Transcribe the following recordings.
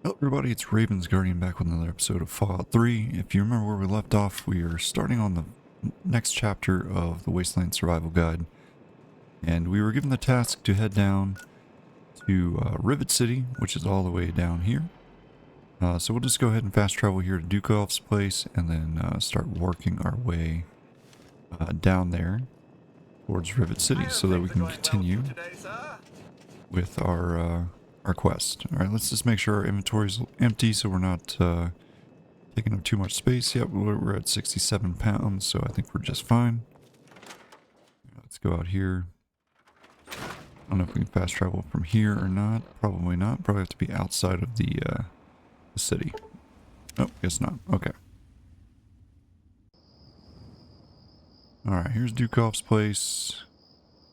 Hello everybody, it's Raven's Guardian back with another episode of Fallout 3. If you remember where we left off, we are starting on the next chapter of the Wasteland Survival Guide. And we were given the task to head down to Rivet City, which is all the way down here. So we'll just go ahead and fast travel here to Dukov's place and then start working our way down there towards Rivet City so that we can continue with our quest. Alright, let's just make sure our inventory's empty so we're not taking up too much space. Yep, we're at 67 pounds, so I think we're just fine. Let's go out here. I don't know if we can fast travel from here or not. Probably not. Probably have to be outside of the city. Oh, guess not. Okay. Alright, here's Dukov's place.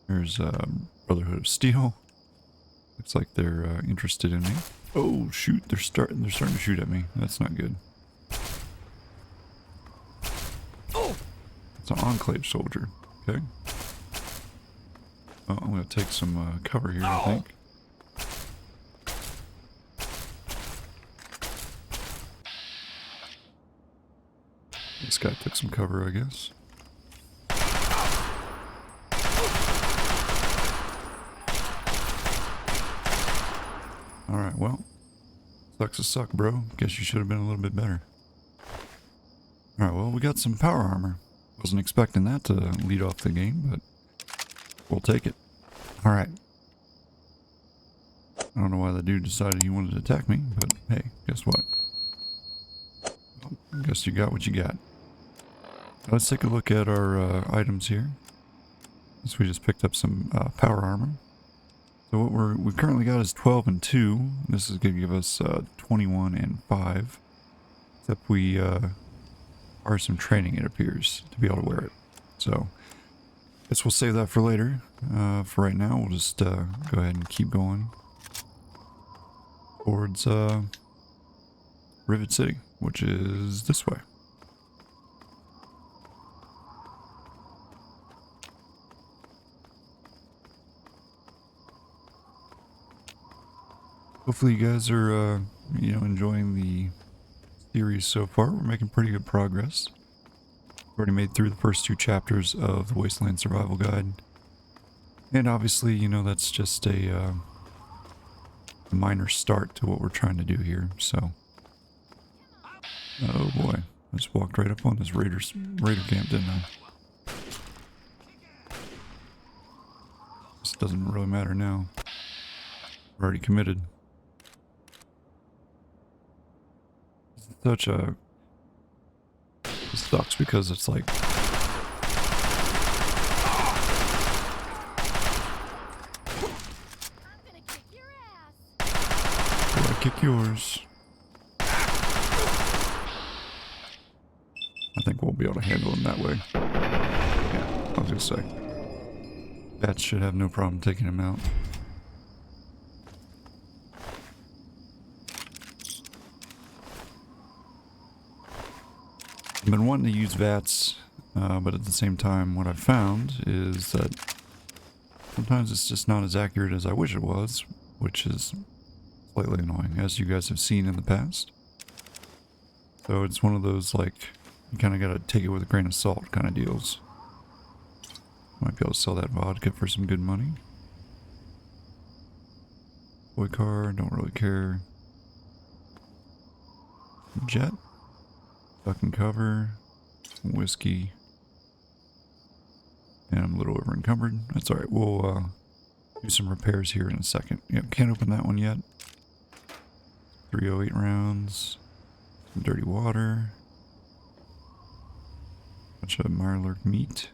Here's Brotherhood of Steel. Looks like they're interested in me. Oh shoot, they're starting to shoot at me. That's not good. Oh, it's an Enclave soldier. Okay. Oh, I'm gonna take some cover here, I think. This guy took some cover, I guess. Alright, well, sucks to suck, bro. Guess you should have been a little bit better. Alright, well, we got some power armor. Wasn't expecting that to lead off the game, but we'll take it. Alright. I don't know why the dude decided he wanted to attack me, but hey, guess what? Well, I guess you got what you got. Let's take a look at our items here. So we just picked up some power armor. So what we currently got is 12 and 2. This is going to give us 21 and 5. Except we are some training, it appears, to be able to wear it. So guess we'll save that for later. For right now, we'll just go ahead and keep going towards Rivet City, which is this way. Hopefully you guys are, enjoying the series so far. We're making pretty good progress. We've already made through the first 2 chapters of the Wasteland Survival Guide. And obviously, that's just a minor start to what we're trying to do here, so. Oh boy, I just walked right up on this raider camp, didn't I? This doesn't really matter now. We're already committed. Such a... It sucks because it's like... I kick yours. I think we'll be able to handle him that way. Yeah, I was gonna say. Bats should have no problem taking him out. I've been wanting to use VATS, but at the same time what I've found is that sometimes it's just not as accurate as I wish it was, which is slightly annoying, as you guys have seen in the past. So it's one of those, like, you kind of got to take it with a grain of salt kind of deals. Might be able to sell that vodka for some good money. Toy car, don't really care. Jet. Duck and cover, some whiskey, and I'm a little over encumbered. That's alright, we'll do some repairs here in a second. Yep, can't open that one yet. 308 rounds, some dirty water, bunch of Mirelurk meat.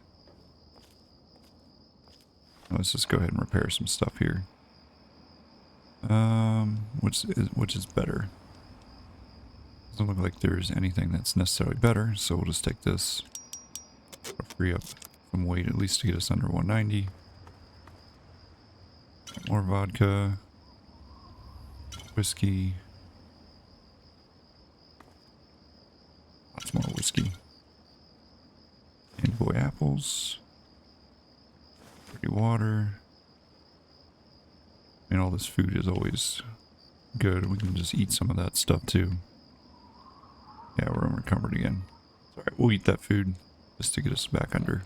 Let's just go ahead and repair some stuff here. Which is better? Doesn't look like there's anything that's necessarily better, so we'll just take this. Free up some weight at least to get us under 190. More vodka. Whiskey. Lots more whiskey. And boy apples. Dirty water. And all this food is always Good, we can just eat some of that stuff too. Yeah, we're unencumbered again. Alright, we'll eat that food just to get us back under.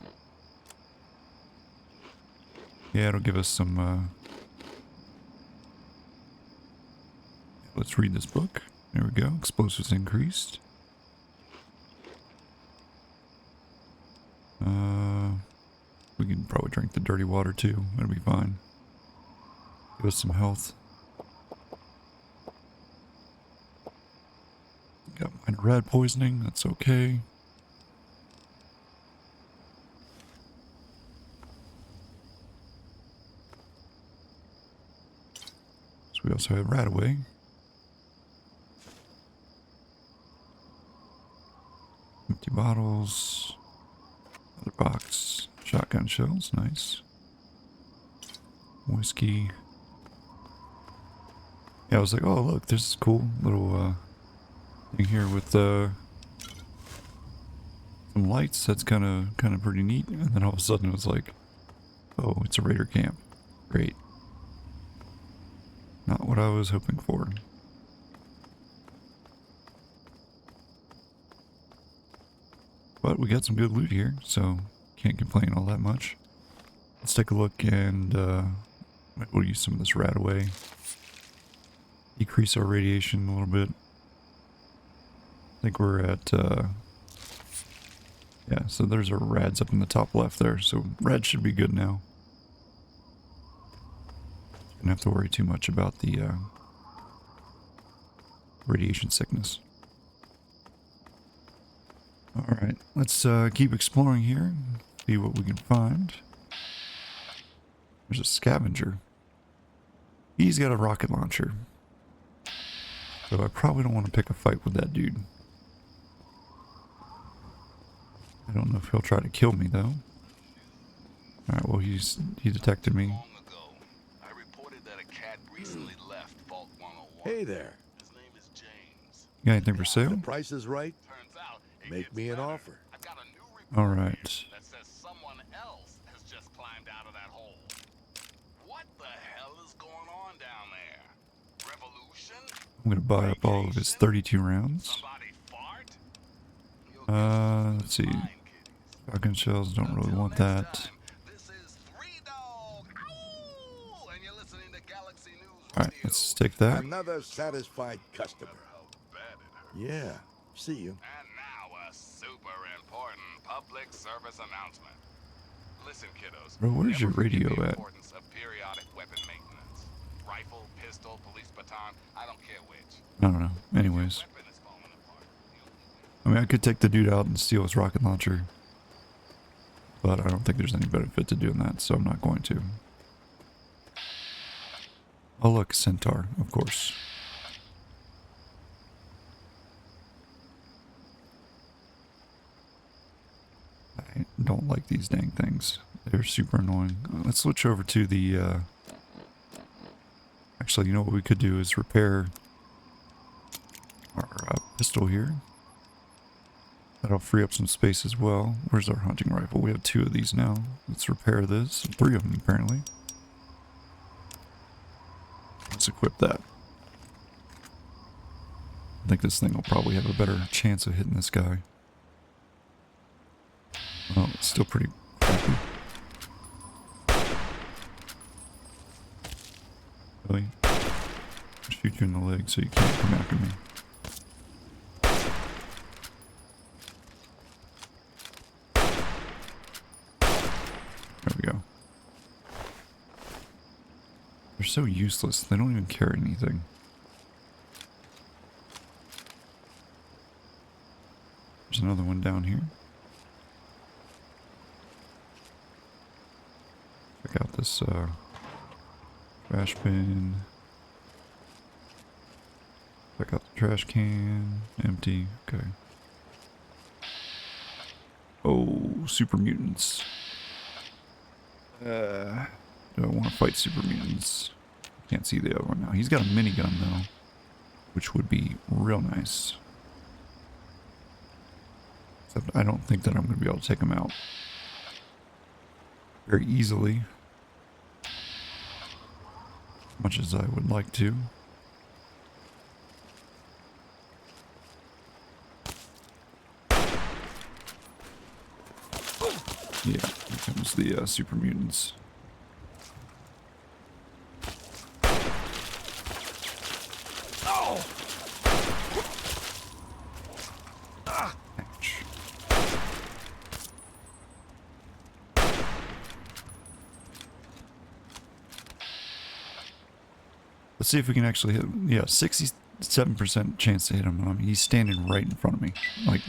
Yeah, it'll give us some, let's read this book. There we go. Explosives increased. We can probably drink the dirty water too. That'll be fine. Give us some health. Got minor rat poisoning. That's okay. So we also have rat away. Empty bottles. Another box. Shotgun shells. Nice. Whiskey. Yeah, I was like, oh look, there's this cool little thing here with some lights. That's kind of pretty neat. And then all of a sudden it was like, oh, it's a raider camp. Great. Not what I was hoping for. But we got some good loot here, so can't complain all that much. Let's take a look and we'll use some of this rat away. Decrease our radiation a little bit. I think we're at, yeah, so there's our rads up in the top left there, so rad should be good now. Don't have to worry too much about the radiation sickness. Alright, let's keep exploring here, see what we can find. There's a scavenger. He's got a rocket launcher. So I probably don't want to pick a fight with that dude. I don't know if he'll try to kill me though. Alright, well he detected me. Hey there. His name is James. You got anything for sale? The price is right. Turns out it Make gets me an better. offer. I've got a new report All right. here that says someone else has just climbed out of that hole. What the hell is going on down there? Revolution? I'm gonna buy up all of his 32 rounds. Somebody fart? You'll get Let's see. fine, kiddies. Shotgun shells, don't really Until want next that. time, this is Three Dog. Ow! And you're listening to Galaxy News Alright, Radio. let's take that. Another satisfied customer. How bad it hurt. Yeah. See you. And now a super important public service announcement. Listen, kiddos. Bro, where's your never forget radio the at? importance of periodic weapon maintenance. Rifle, pistol, police baton, I don't care which. I don't know. Anyways. Weapon is falling apart. I mean, I could take the dude out and steal his rocket launcher. But I don't think there's any benefit to doing that, so I'm not going to. Oh look, centaur, of course. I don't like these dang things. They're super annoying. Let's switch over to the, actually, you know what we could do is repair our pistol here. That'll free up some space as well. Where's our hunting rifle? We have 2 of these now. Let's repair this. 3 of them, apparently. Let's equip that. I think this thing will probably have a better chance of hitting this guy. Well, it's still pretty crappy. Really? I'll shoot you in the leg so you can't come after me. There we go. They're so useless. They don't even carry anything. There's another one down here. Check out this trash bin. Check out the trash can. Empty. Okay. Oh, super mutants. Do I want to fight super mutants? Can't see the other one now. He's got a minigun though, which would be real nice. Except I don't think that I'm going to be able to take him out very easily, much as I would like to. Yeah, here comes the Super Mutants. Oh! Ouch. Let's see if we can actually hit him. Yeah, 67% chance to hit him. I mean, he's standing right in front of me. Like,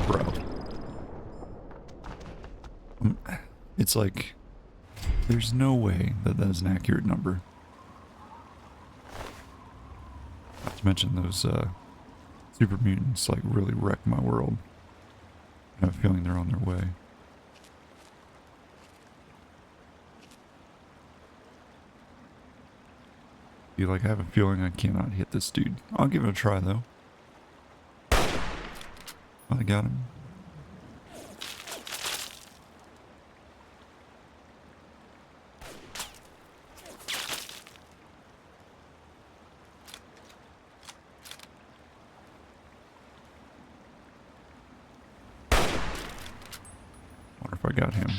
bro. It's like, there's no way that that is an accurate number. Not to mention those super mutants like really wreck my world. I have a feeling they're on their way. I have a feeling I cannot hit this dude. I'll give it a try though. I got him. Wonder if I got him.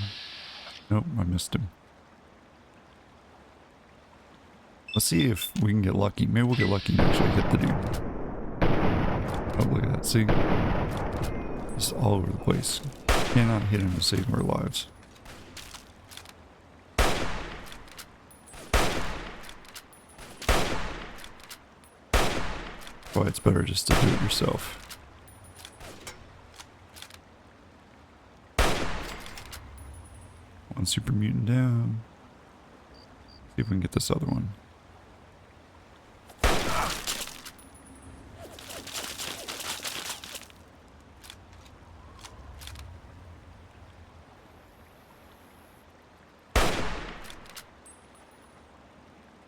Nope, I missed him. Let's see if we can get lucky. Maybe we'll get lucky and actually hit the dude. Oh, look at that. See? Just all over the place. Cannot hit him to save our lives. Why it's better just to do it yourself. One super mutant down. See if we can get this other one.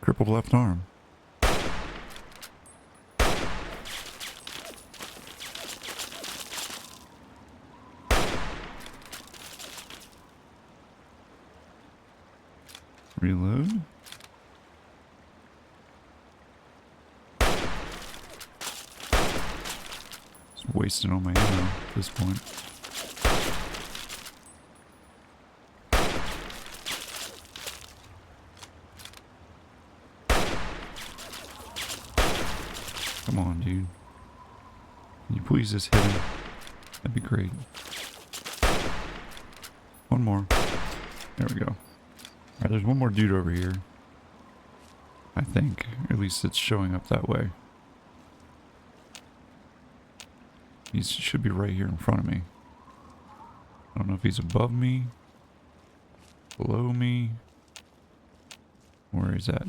Crippled left arm. Reload. Just wasting all my ammo at this point. Come on, dude. Can you please just hit him? That'd be great. One more. There we go. Alright, there's one more dude over here. I think. Or at least it's showing up that way. He should be right here in front of me. I don't know if he's above me, below me. Where is that?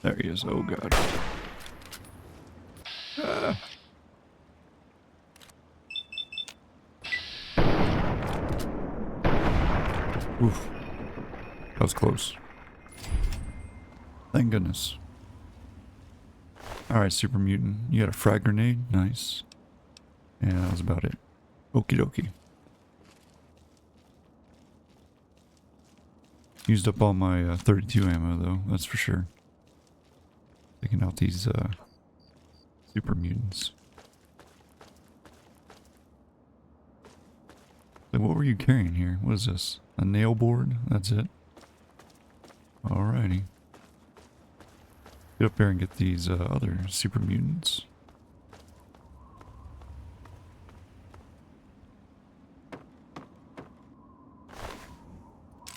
There he is. Oh god. Ah. Oof. That was close. Thank goodness. Alright, Super Mutant. You got a frag grenade? Nice. Yeah, that was about it. Okie dokie. Used up all my 32 ammo though, that's for sure. Taking out these Super Mutants. So what were you carrying here? What is this? A nail board? That's it? Alrighty. Get up there and get these other Super Mutants.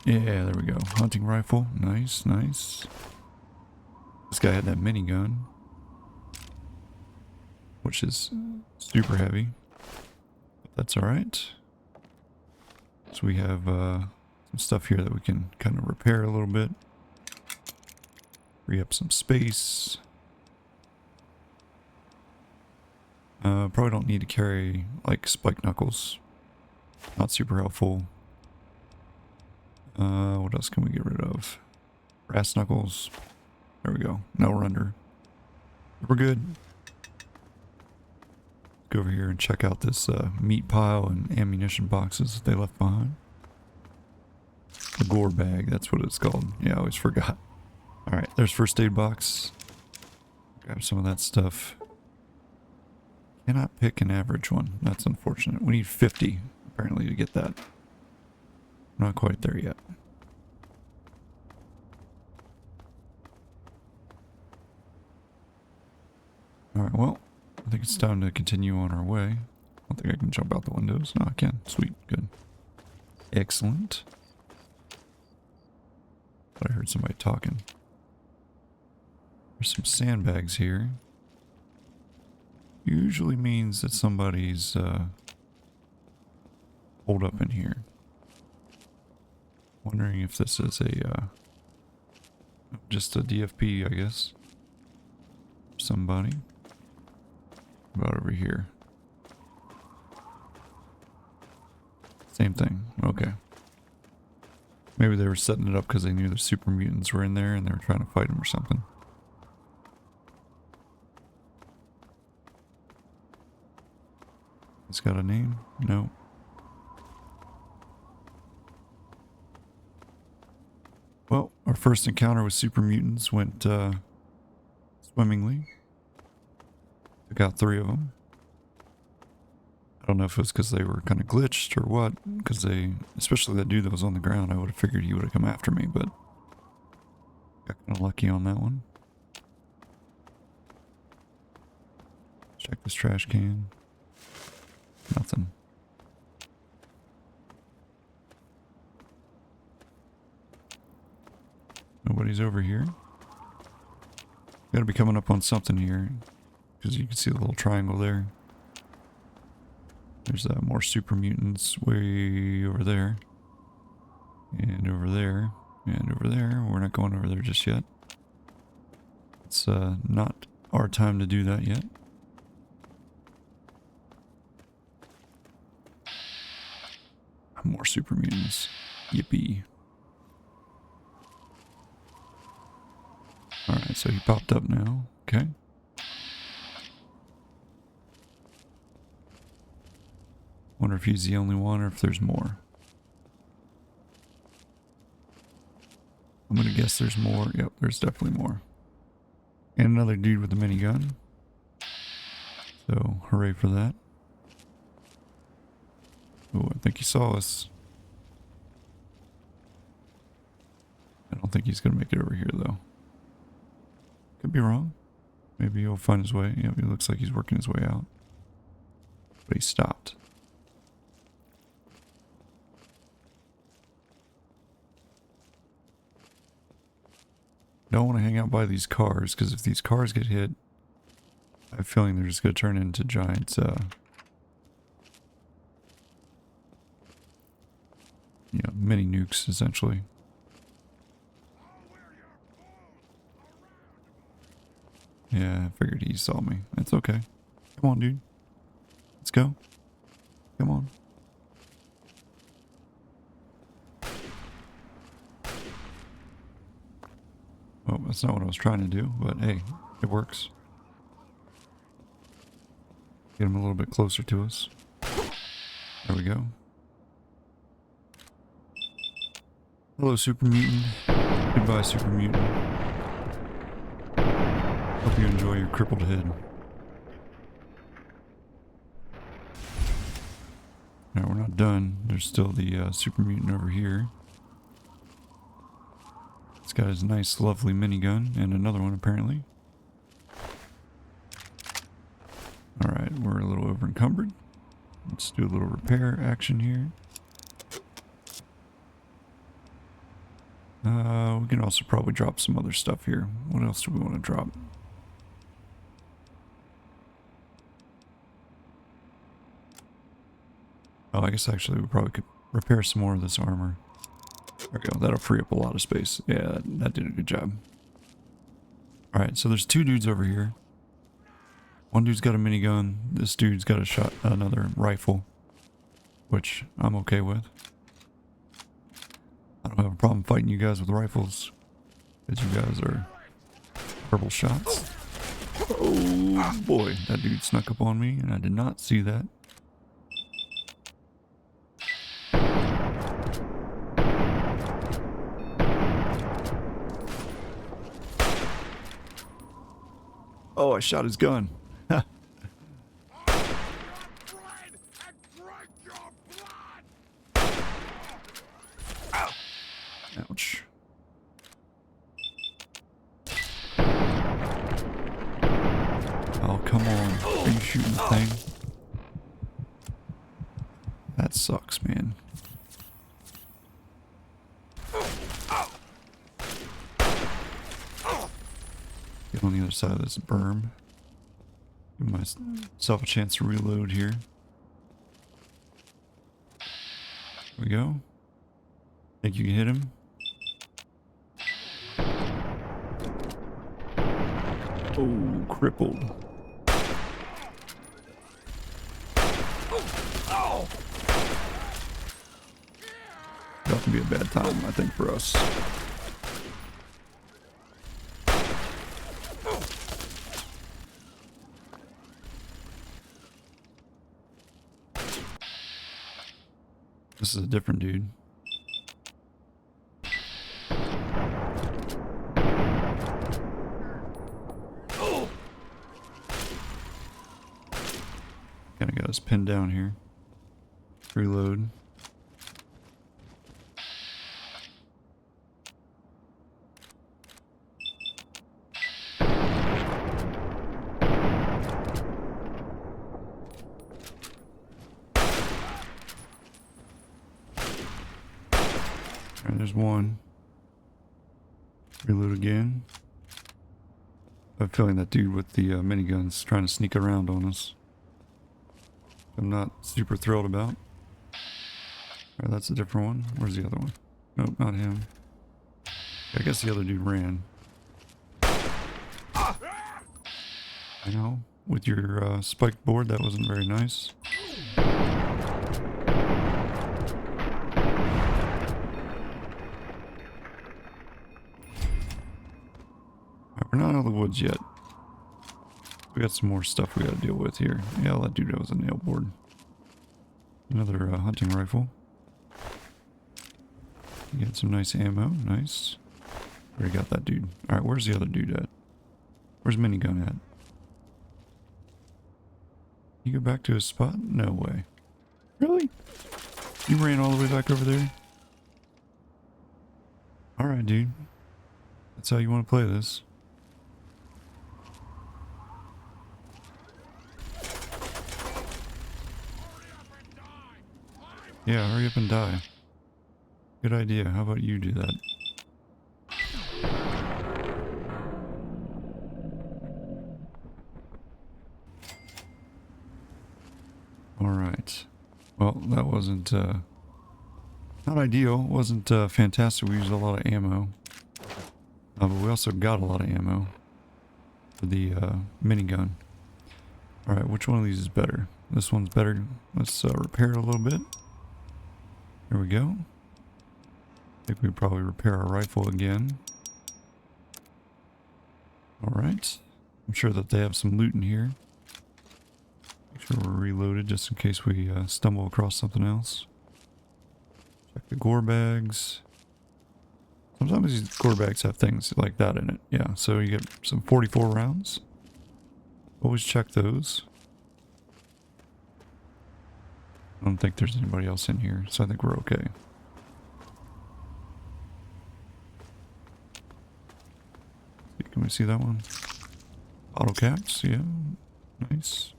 Yeah, there we go. Hunting rifle. Nice, nice. This guy had that minigun, which is super heavy. But that's alright. So we have some stuff here that we can kind of repair a little bit. Free up some space. Probably don't need to carry like spike knuckles. Not super helpful. What else can we get rid of? Brass knuckles. There we go. Now we're under. We're good. Go over here and check out this meat pile and ammunition boxes that they left behind. The gore bag, that's what it's called. Yeah, I always forgot. Alright, there's first aid box. Grab some of that stuff. Cannot pick an average one. That's unfortunate. We need 50, apparently, to get that. not quite there yet. Alright, well, I think it's time to continue on our way. I don't think I can jump out the windows. No, I can. Sweet. Good. Excellent. But I heard somebody talking. There's some sandbags here. Usually means that somebody's holed up in here. Wondering if this is a just a DFP, I guess. Somebody. About over here. Same thing. Okay. Maybe they were setting it up because they knew the super mutants were in there and they were trying to fight them or something. It's got a name? No. Well, our first encounter with super mutants went swimmingly. Took out 3 of them. I don't know if it was because they were kind of glitched or what, because they, especially that dude that was on the ground, I would have figured he would have come after me, but got kind of lucky on that one. Check this trash can. Nothing. Nobody's over here. Gotta be coming up on something here, because you can see the little triangle there. There's more super mutants way over there. And over there. And over there. We're not going over there just yet. It's not our time to do that yet. More super mutants. Yippee. Alright, so he popped up now. Okay. Wonder if he's the only one or if there's more. I'm gonna guess there's more. Yep, there's definitely more. And another dude with a minigun. So, hooray for that. Oh, I think he saw us. I don't think he's gonna make it over here though. Could be wrong. Maybe he'll find his way. Yeah, he looks like he's working his way out. But he stopped. Don't want to hang out by these cars, because if these cars get hit, I have a feeling they're just going to turn into giant, mini nukes, essentially. Yeah, I figured he saw me. That's okay. Come on, dude. Let's go. Come on. Oh, that's not what I was trying to do, but hey, it works. Get him a little bit closer to us. There we go. Hello, Super Mutant. Goodbye, Super Mutant. Hope you enjoy your crippled head. Alright, we're not done. There's still the Super Mutant over here. He's got his nice, lovely minigun, and another one apparently. Alright, we're a little over encumbered. Let's do a little repair action here. We can also probably drop some other stuff here. What else do we want to drop? Oh, I guess actually we probably could repair some more of this armor. There we go. That'll free up a lot of space. Yeah, that did a good job. Alright, so there's 2 dudes over here. One dude's got a minigun. This dude's got another rifle. Which I'm okay with. I don't have a problem fighting you guys with rifles. Because you guys are purple shots. Oh boy, that dude snuck up on me and I did not see that. Oh, I shot his gun. come on. Are you shooting the thing? That sucks, man. Get on the other side of this berm. Give myself a chance to reload here. There we go. Think you can hit him? Oh, crippled. That can be a bad time, I think, for us. This is a different dude. Kinda got us pinned down here. Reload. Alright, there's one. Reload again. I have a feeling that dude with the minigun's trying to sneak around on us. I'm not super thrilled about. Alright, that's a different one. Where's the other one? Nope, not him. I guess the other dude ran. I know. With your spiked board, that wasn't very nice. We're not out of the woods yet. We got some more stuff we gotta deal with here. Yeah, that dude was a nail board. Another hunting rifle. You got some nice ammo. Nice. Already got that dude. Alright, where's the other dude at? Where's minigun at? You go back to his spot? No way. Really? You ran all the way back over there? Alright, dude. That's how you want to play this. Yeah, hurry up and die. Good idea. How about you do that? Alright. Well, that wasn't, not ideal. Wasn't, fantastic. We used a lot of ammo. But we also got a lot of ammo for the, minigun. Alright, which one of these is better? This one's better. Let's, repair it a little bit. There we go. I think we probably repair our rifle again. Alright. I'm sure that they have some loot in here. Make sure we're reloaded just in case we stumble across something else. Check the gore bags. Sometimes these gore bags have things like that in it. Yeah, so you get some 44 rounds. Always check those. I don't think there's anybody else in here, so I think we're okay. Can we see that one? Bottle caps, yeah. Nice.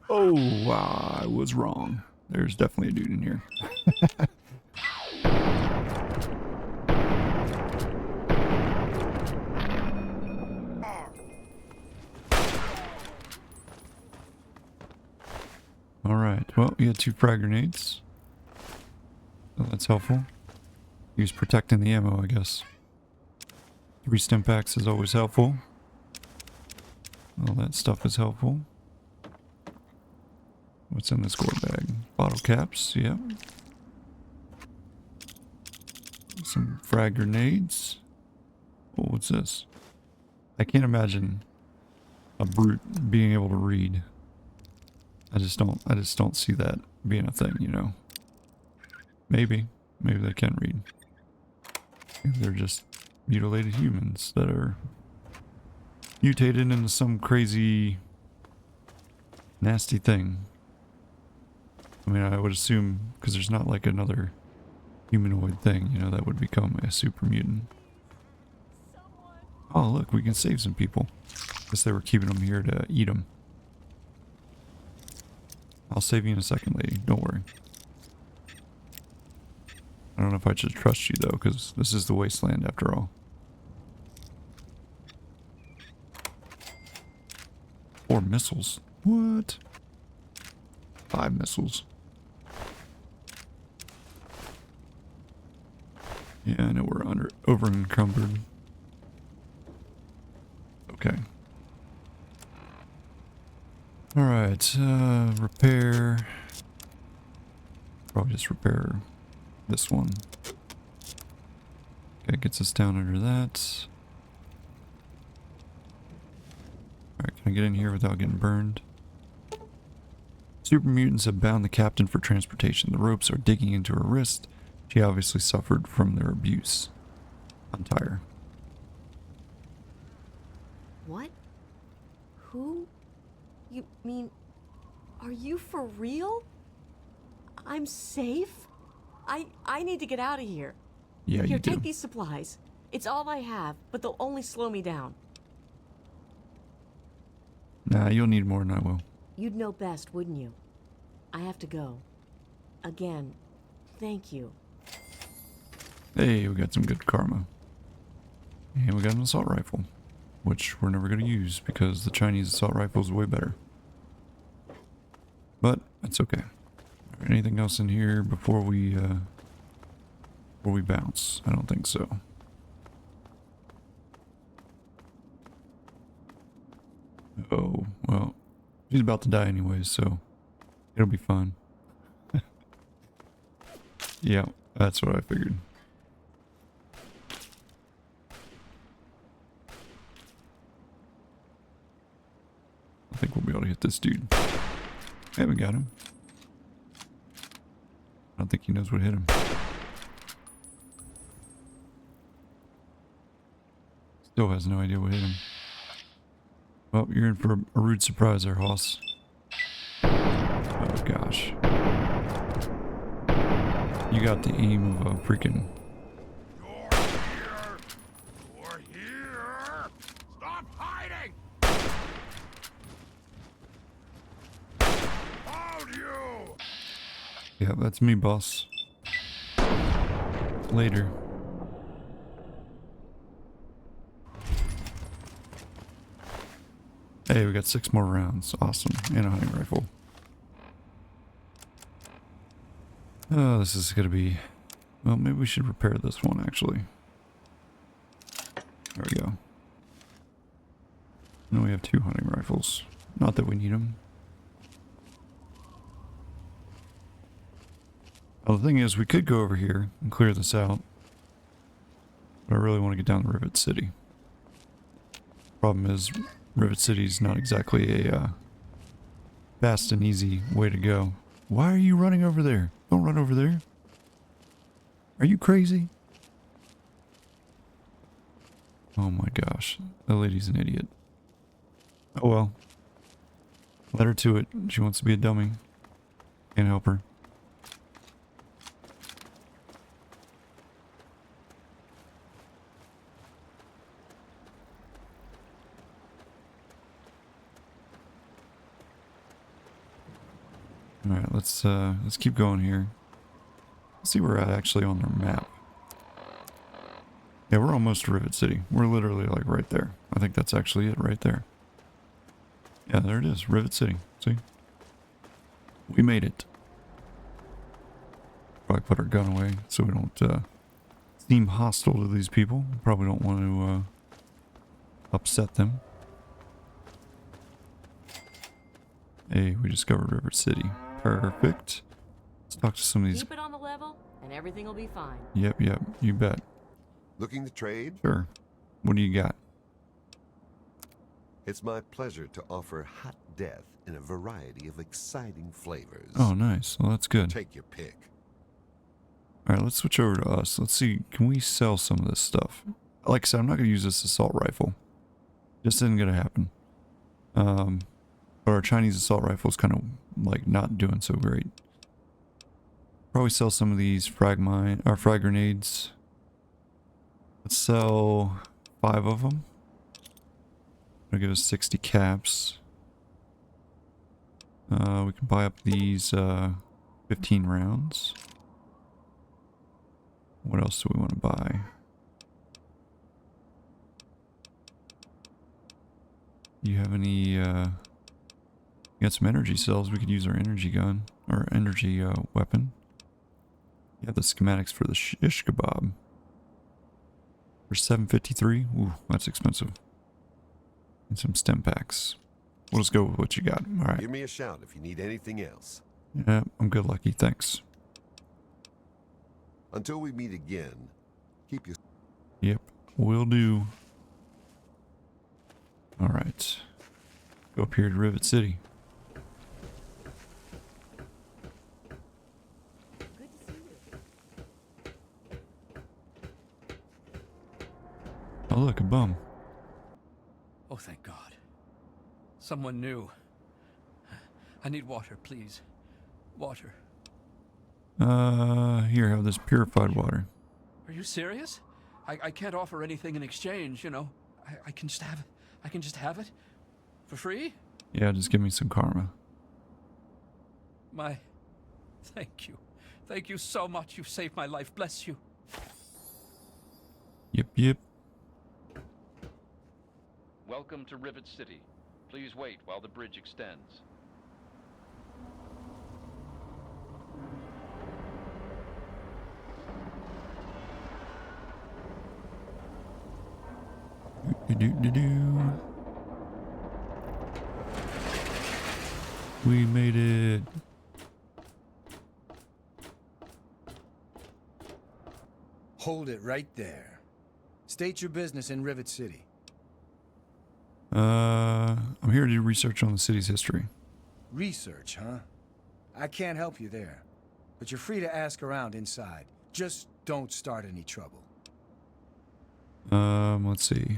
Oh, I was wrong. There's definitely a dude in here. Alright, well, we had 2 frag grenades. So that's helpful. Use protecting the ammo, I guess. 3 stim packs is always helpful. All that stuff is helpful. What's in this gore bag? Bottle caps, yeah. Some frag grenades. Oh, what's this? I can't imagine a brute being able to read. I just don't see that being a thing, you know. Maybe they can read. Maybe they're just mutilated humans that are mutated into some crazy nasty thing. I mean, I would assume, because there's not like another humanoid thing, you know, that would become a super mutant. Oh, look, we can save some people. Guess they were keeping them here to eat them. I'll save you in a second, lady. Don't worry. I don't know if I should trust you, though, because this is the wasteland after all. 4 missiles. What? 5 missiles. Yeah, I know we're over encumbered. Okay. Alright, repair. Probably just repair this one. Okay, gets us down under that. Alright, can I get in here without getting burned? Super mutants have bound the captain for transportation. The ropes are digging into her wrist. She obviously suffered from their abuse. Untire. What? Who? You mean... Are you for real? I'm safe? I need to get out of here. Yeah, Here, you do. take these supplies. It's all I have, but they'll only slow me down. Nah, you'll need more than I will. You'd know best, wouldn't you? I have to go. Again, thank you. Hey, we got some good karma. And we got an assault rifle, which we're never going to use because the Chinese assault rifle is way better. But that's okay. Anything else in here before we bounce? I don't think so. Oh, well, she's about to die anyways, so it'll be fine. Yeah, that's what I figured. I think we'll be able to hit this dude. Hey, we got him. I don't think he knows what hit him. Still has no idea what hit him. Well, you're in for a rude surprise there, Hoss. Oh gosh. You got the aim of a freaking... You're here! You're here! Stop hiding! Found you! Yeah, that's me, boss. Later. Hey, we got 6 more rounds. Awesome. And a hunting rifle. Oh, this is gonna be... Well, maybe we should repair this one, actually. There we go. Now we have 2 hunting rifles. Not that we need them. Well, the thing is, we could go over here and clear this out. But I really want to get down to Rivet City. Problem is, Rivet City is not exactly a fast and easy way to go. Why are you running over there? Don't run over there. Are you crazy? Oh my gosh. That lady's an idiot. Oh well. Let her to it. She wants to be a dummy. Can't help her. Alright, let's keep going here. Let's see where we're at actually on their map. Yeah, we're almost to Rivet City. We're literally like right there. I think that's actually it right there. Yeah, there it is. Rivet City. See? We made it. Probably put our gun away so we don't seem hostile to these people. Probably don't want to upset them. Hey, we discovered River City. Perfect. Let's talk to some of these. Keep it on the level, and everything will be fine. Yep, you bet. Looking to trade? Sure. What do you got? It's my pleasure to offer hot death in a variety of exciting flavors. Oh, nice. Well, that's good. Take your pick. Alright, let's switch over to us. Let's see. Can we sell some of this stuff? Like I said, I'm not going to use this assault rifle. Just isn't going to happen. But our Chinese assault rifle is kind of like not doing so great. Probably sell some of these frag grenades. Let's sell 5 of them. It'll give us 60 caps. We can buy up these 15 rounds. What else do we want to buy? You have any, you got some energy cells. We could use our energy gun, or energy weapon. You have the schematics for the shish kebab. For 753. Ooh, that's expensive. And some stem packs. We'll just go with what you got. All right. Give me a shout if you need anything else. Yeah, I'm good, Lucky. Thanks. Until we meet again, keep your... Yep, will do. All right. Go up here to Rivet City. Good to see you. Oh, look, a bum. Oh, thank God. Someone new. I need water, please. Water. Here, have this purified water. Are you serious? I can't offer anything in exchange, you know. I can just have it. I can just have it? For free? Yeah, just give me some karma. Thank you. Thank you so much. You've saved my life. Bless you. Yep, yep. Welcome to Rivet City. Please wait while the bridge extends. Do-do-do-do. We made it. Hold it right there. State your business in Rivet City. I'm here to do research on the city's history. Research, huh? I can't help you there. But you're free to ask around inside. Just don't start any trouble. Let's see.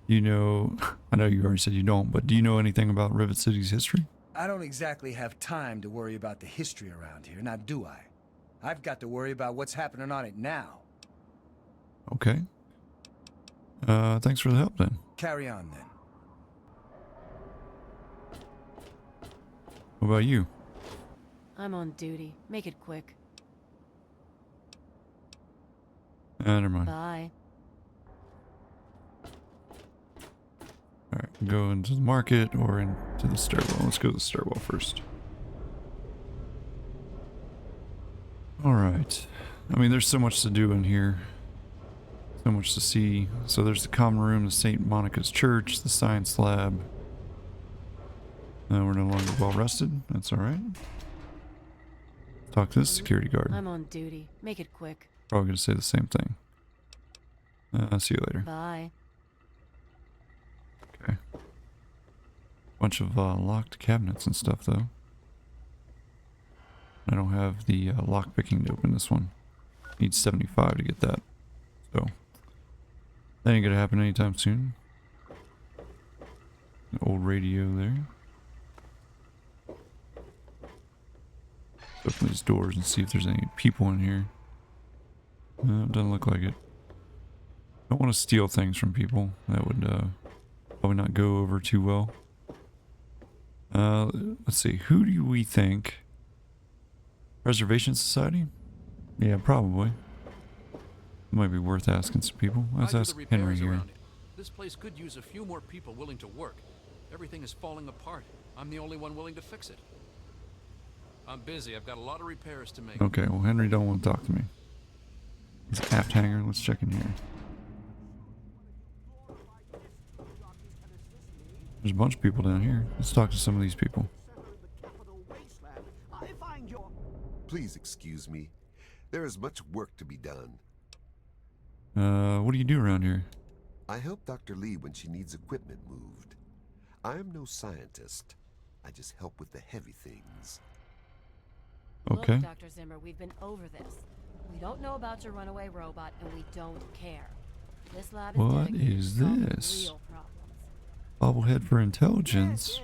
You know, I know you already said you don't, but do you know anything about Rivet City's history? I don't exactly have time to worry about the history around here, now do I? I've got to worry about what's happening on it now. Okay. Thanks for the help then. Carry on then. What about you? I'm on duty. Make it quick. Never mind. Bye. Alright, go into the market or into the stairwell. Let's go to the stairwell first. Alright. I mean, there's so much to do in here. So much to see. So there's the common room, the St. Monica's Church, the science lab. We're no longer well rested. That's alright. Talk to this security guard. I'm on duty. Make it quick. Probably gonna say the same thing. See you later. Bye. Okay. Bunch of locked cabinets and stuff, though. I don't have the lock picking to open this one. Need 75 to get that. So that ain't gonna happen anytime soon. An old radio there. Open these doors and see if there's any people in here. No, it doesn't look like it. Don't want to steal things from people. That would probably not go over too well. Let's see. Who do we think? Preservation Society? Yeah, probably. Might be worth asking some people. Let's I do ask the Henry repairs here. around it. This place could use a few more people willing to work. Everything is falling apart. I'm the only one willing to fix it. I'm busy. I've got a lot of repairs to make. Okay, well, Henry don't want to talk to me. He's an aft hanger. Let's check in here. There's a bunch of people down here. Let's talk to some of these people. Please excuse me. There is much work to be done. What do you do around here? I help Dr. Lee when she needs equipment moved. I am no scientist. I just help with the heavy things. Okay. Look, Dr. Zimmer, we've been over this. We don't know about your runaway robot, and we don't care. This lab is What dedicated is to solving this? real problems. Bobblehead for intelligence.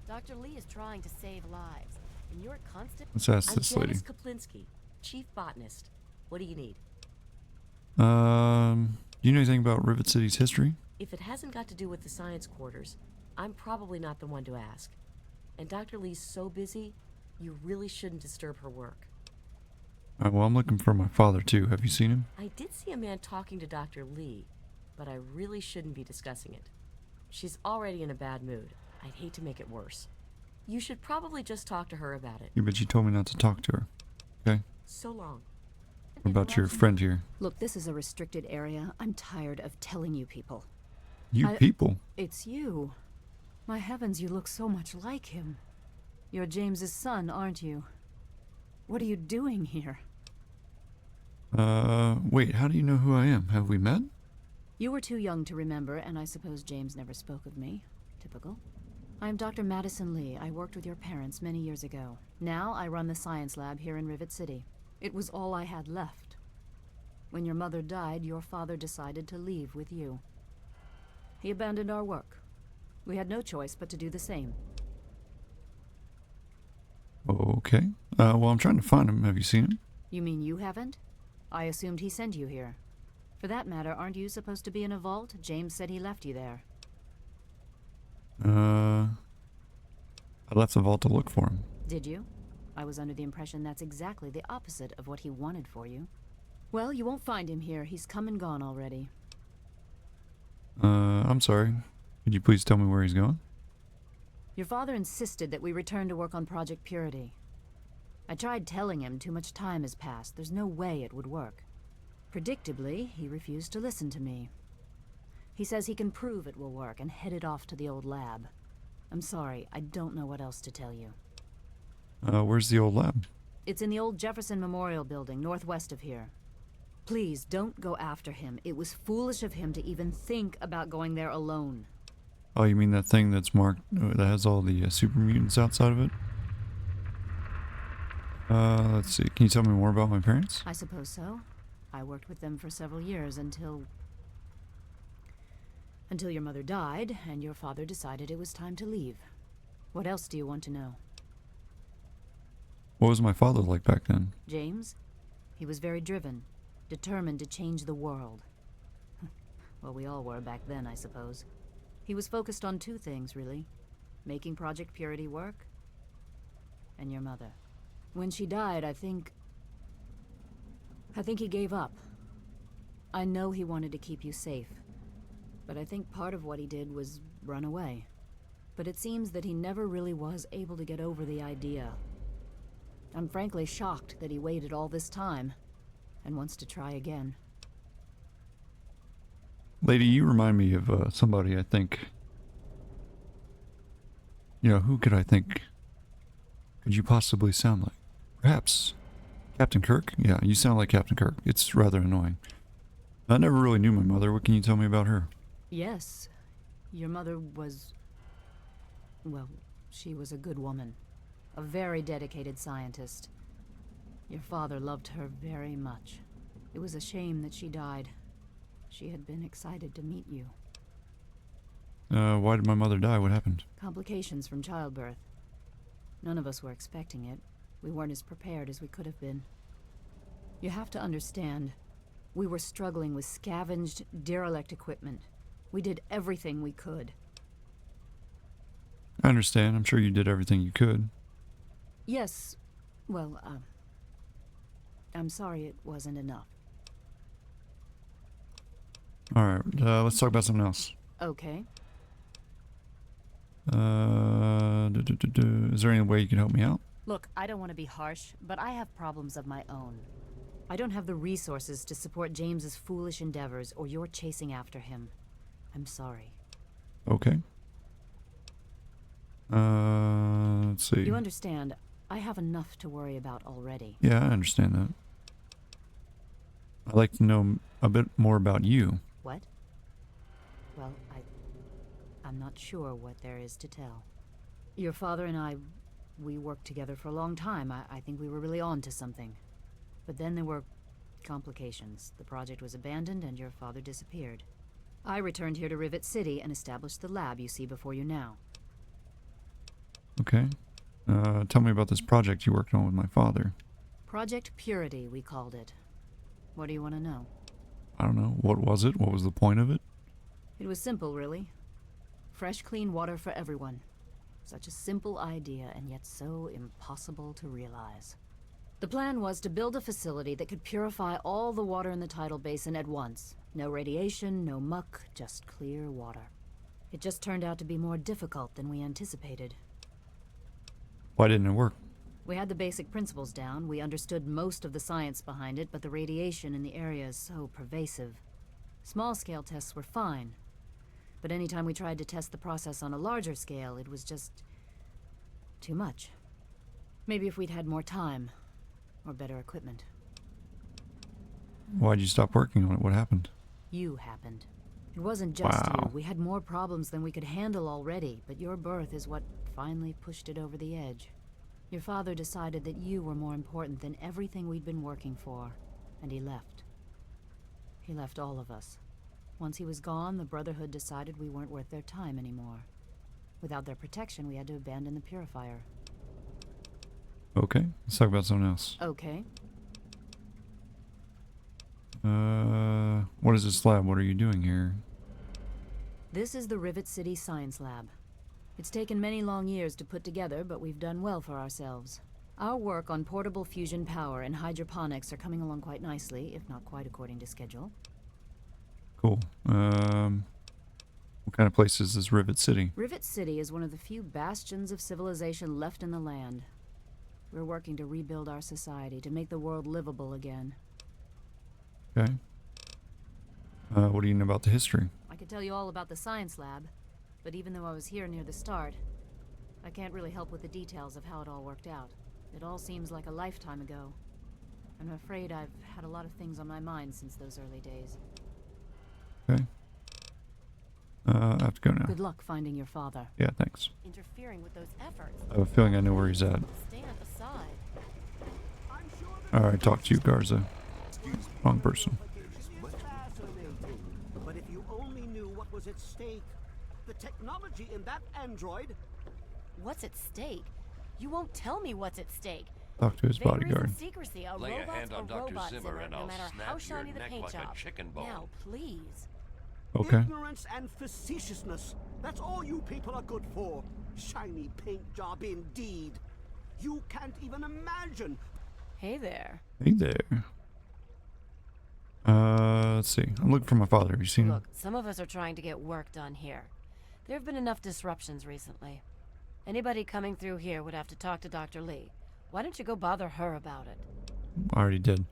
Dr. Lee is trying to save lives, and you're constant. Let's ask I'm this lady. Janice Kaplinsky, chief botanist. What do you need? Do you know anything about Rivet City's history? If it hasn't got to do with the science quarters, I'm probably not the one to ask. And Dr. Lee's so busy, you really shouldn't disturb her work. Well, I'm looking for my father, too. Have you seen him? I did see a man talking to Dr. Lee, but I really shouldn't be discussing it. She's already in a bad mood. I'd hate to make it worse. You should probably just talk to her about it. Yeah, but you told me not to talk to her. Okay? So long. What about your friend here? Look, this is a restricted area. I'm tired of telling you people. You people? It's you. My heavens, you look so much like him. You're James's son, aren't you? What are you doing here? Wait, how do you know who I am? Have we met? You were too young to remember, and I suppose James never spoke of me. Typical. I am Dr. Madison Lee. I worked with your parents many years ago. Now I run the science lab here in Rivet City. It was all I had left. When your mother died, your father decided to leave with you. He abandoned our work. We had no choice but to do the same. Okay. Well, I'm trying to find him. Have you seen him? You mean you haven't? I assumed he sent you here. For that matter, aren't you supposed to be in a vault? James said he left you there. I left the vault to look for him. Did you? I was under the impression that's exactly the opposite of what he wanted for you. Well, you won't find him here. He's come and gone already. I'm sorry. Could you please tell me where he's going? Your father insisted that we return to work on Project Purity. I tried telling him too much time has passed. There's no way it would work. Predictably, he refused to listen to me. He says he can prove it will work and headed off to the old lab. I'm sorry, I don't know what else to tell you. Where's the old lab? It's in the old Jefferson Memorial Building, northwest of here. Please, don't go after him. It was foolish of him to even think about going there alone. Oh, you mean that thing that's marked, that has all the Super Mutants outside of it? Let's see. Can you tell me more about my parents? I suppose so. I worked with them for several years until your mother died and your father decided it was time to leave. What else do you want to know? What was my father like back then? James? He was very driven, determined to change the world. Well, we all were back then, I suppose. He was focused on two things, really. Making Project Purity work, and your mother. When she died, I think he gave up. I know he wanted to keep you safe, but I think part of what he did was run away. But it seems that he never really was able to get over the idea. I'm frankly shocked that he waited all this time and wants to try again. Lady, you remind me of somebody I think... You know, who could I think... Could you possibly sound like? Perhaps Captain Kirk? Yeah, you sound like Captain Kirk. It's rather annoying. I never really knew my mother. What can you tell me about her? Yes. Your mother was... well, she was a good woman. A very dedicated scientist. Your father loved her very much. It was a shame that she died. She had been excited to meet you. Why did my mother die? What happened? Complications from childbirth. None of us were expecting it. We weren't as prepared as we could have been. You have to understand, we were struggling with scavenged, derelict equipment. We did everything we could. I understand. I'm sure you did everything you could. Yes. Well, I'm sorry it wasn't enough. Alright, let's talk about something else. Okay. Is there any way you can help me out? Look, I don't want to be harsh, but I have problems of my own. I don't have the resources to support James's foolish endeavors, or you're chasing after him. I'm sorry. Okay. Let's see. You understand, I have enough to worry about already. Yeah, I understand that. I'd like to know a bit more about you. What? Well, I'm not sure what there is to tell. Your father and I, we worked together for a long time. I think we were really on to something. But then there were complications. The project was abandoned and your father disappeared. I returned here to Rivet City and established the lab you see before you now. Okay. Tell me about this project you worked on with my father. Project Purity, we called it. What do you want to know? I don't know. What was it? What was the point of it? It was simple, really. Fresh, clean water for everyone. Such a simple idea, and yet so impossible to realize. The plan was to build a facility that could purify all the water in the tidal basin at once. No radiation, no muck, just clear water. It just turned out to be more difficult than we anticipated. Why didn't it work? We had the basic principles down, we understood most of the science behind it, but the radiation in the area is so pervasive. Small-scale tests were fine, but anytime we tried to test the process on a larger scale, it was just too much. Maybe if we'd had more time, or better equipment. Why'd you stop working on it? What happened? You happened. It wasn't just Wow. you. We had more problems than we could handle already, but your birth is what finally pushed it over the edge. Your father decided that you were more important than everything we'd been working for, and he left. He left all of us. Once he was gone, the Brotherhood decided we weren't worth their time anymore. Without their protection, we had to abandon the purifier. Okay, let's talk about something else. Okay. What is this lab? What are you doing here? This is the Rivet City Science Lab. It's taken many long years to put together, but we've done well for ourselves. Our work on portable fusion power and hydroponics are coming along quite nicely, if not quite according to schedule. Cool. What kind of place is this Rivet City? Rivet City is one of the few bastions of civilization left in the land. We're working to rebuild our society, to make the world livable again. Okay. What do you know about the history? I could tell you all about the science lab, but even though I was here near the start, I can't really help with the details of how it all worked out. It all seems like a lifetime ago. I'm afraid I've had a lot of things on my mind since those early days. Okay. I have to go now. Good luck finding your father. Yeah, thanks. Interfering with those efforts. I have a feeling I know where he's at. Stand aside. Alright, talk to you, Garza. Wrong person. Fascinating. But if you only knew what was at stake, the technology in that android. What's at stake? You won't tell me what's at stake. Talk to his Vagaries bodyguard. and secrecy. A Lay a robot's hand on a Dr. robot, Zimmer Zimmer, and no I'll matter snap how your shiny the neck paint like a job. chicken bone. Now, please. Okay. Ignorance and facetiousness. That's all you people are good for. Shiny paint job indeed. You can't even imagine. Hey there. Hey there. Let's see. I'm looking for my father. Have you seen him? Look, some of us are trying to get work done here. There have been enough disruptions recently. Anybody coming through here would have to talk to Dr. Lee. Why don't you go bother her about it? I already did.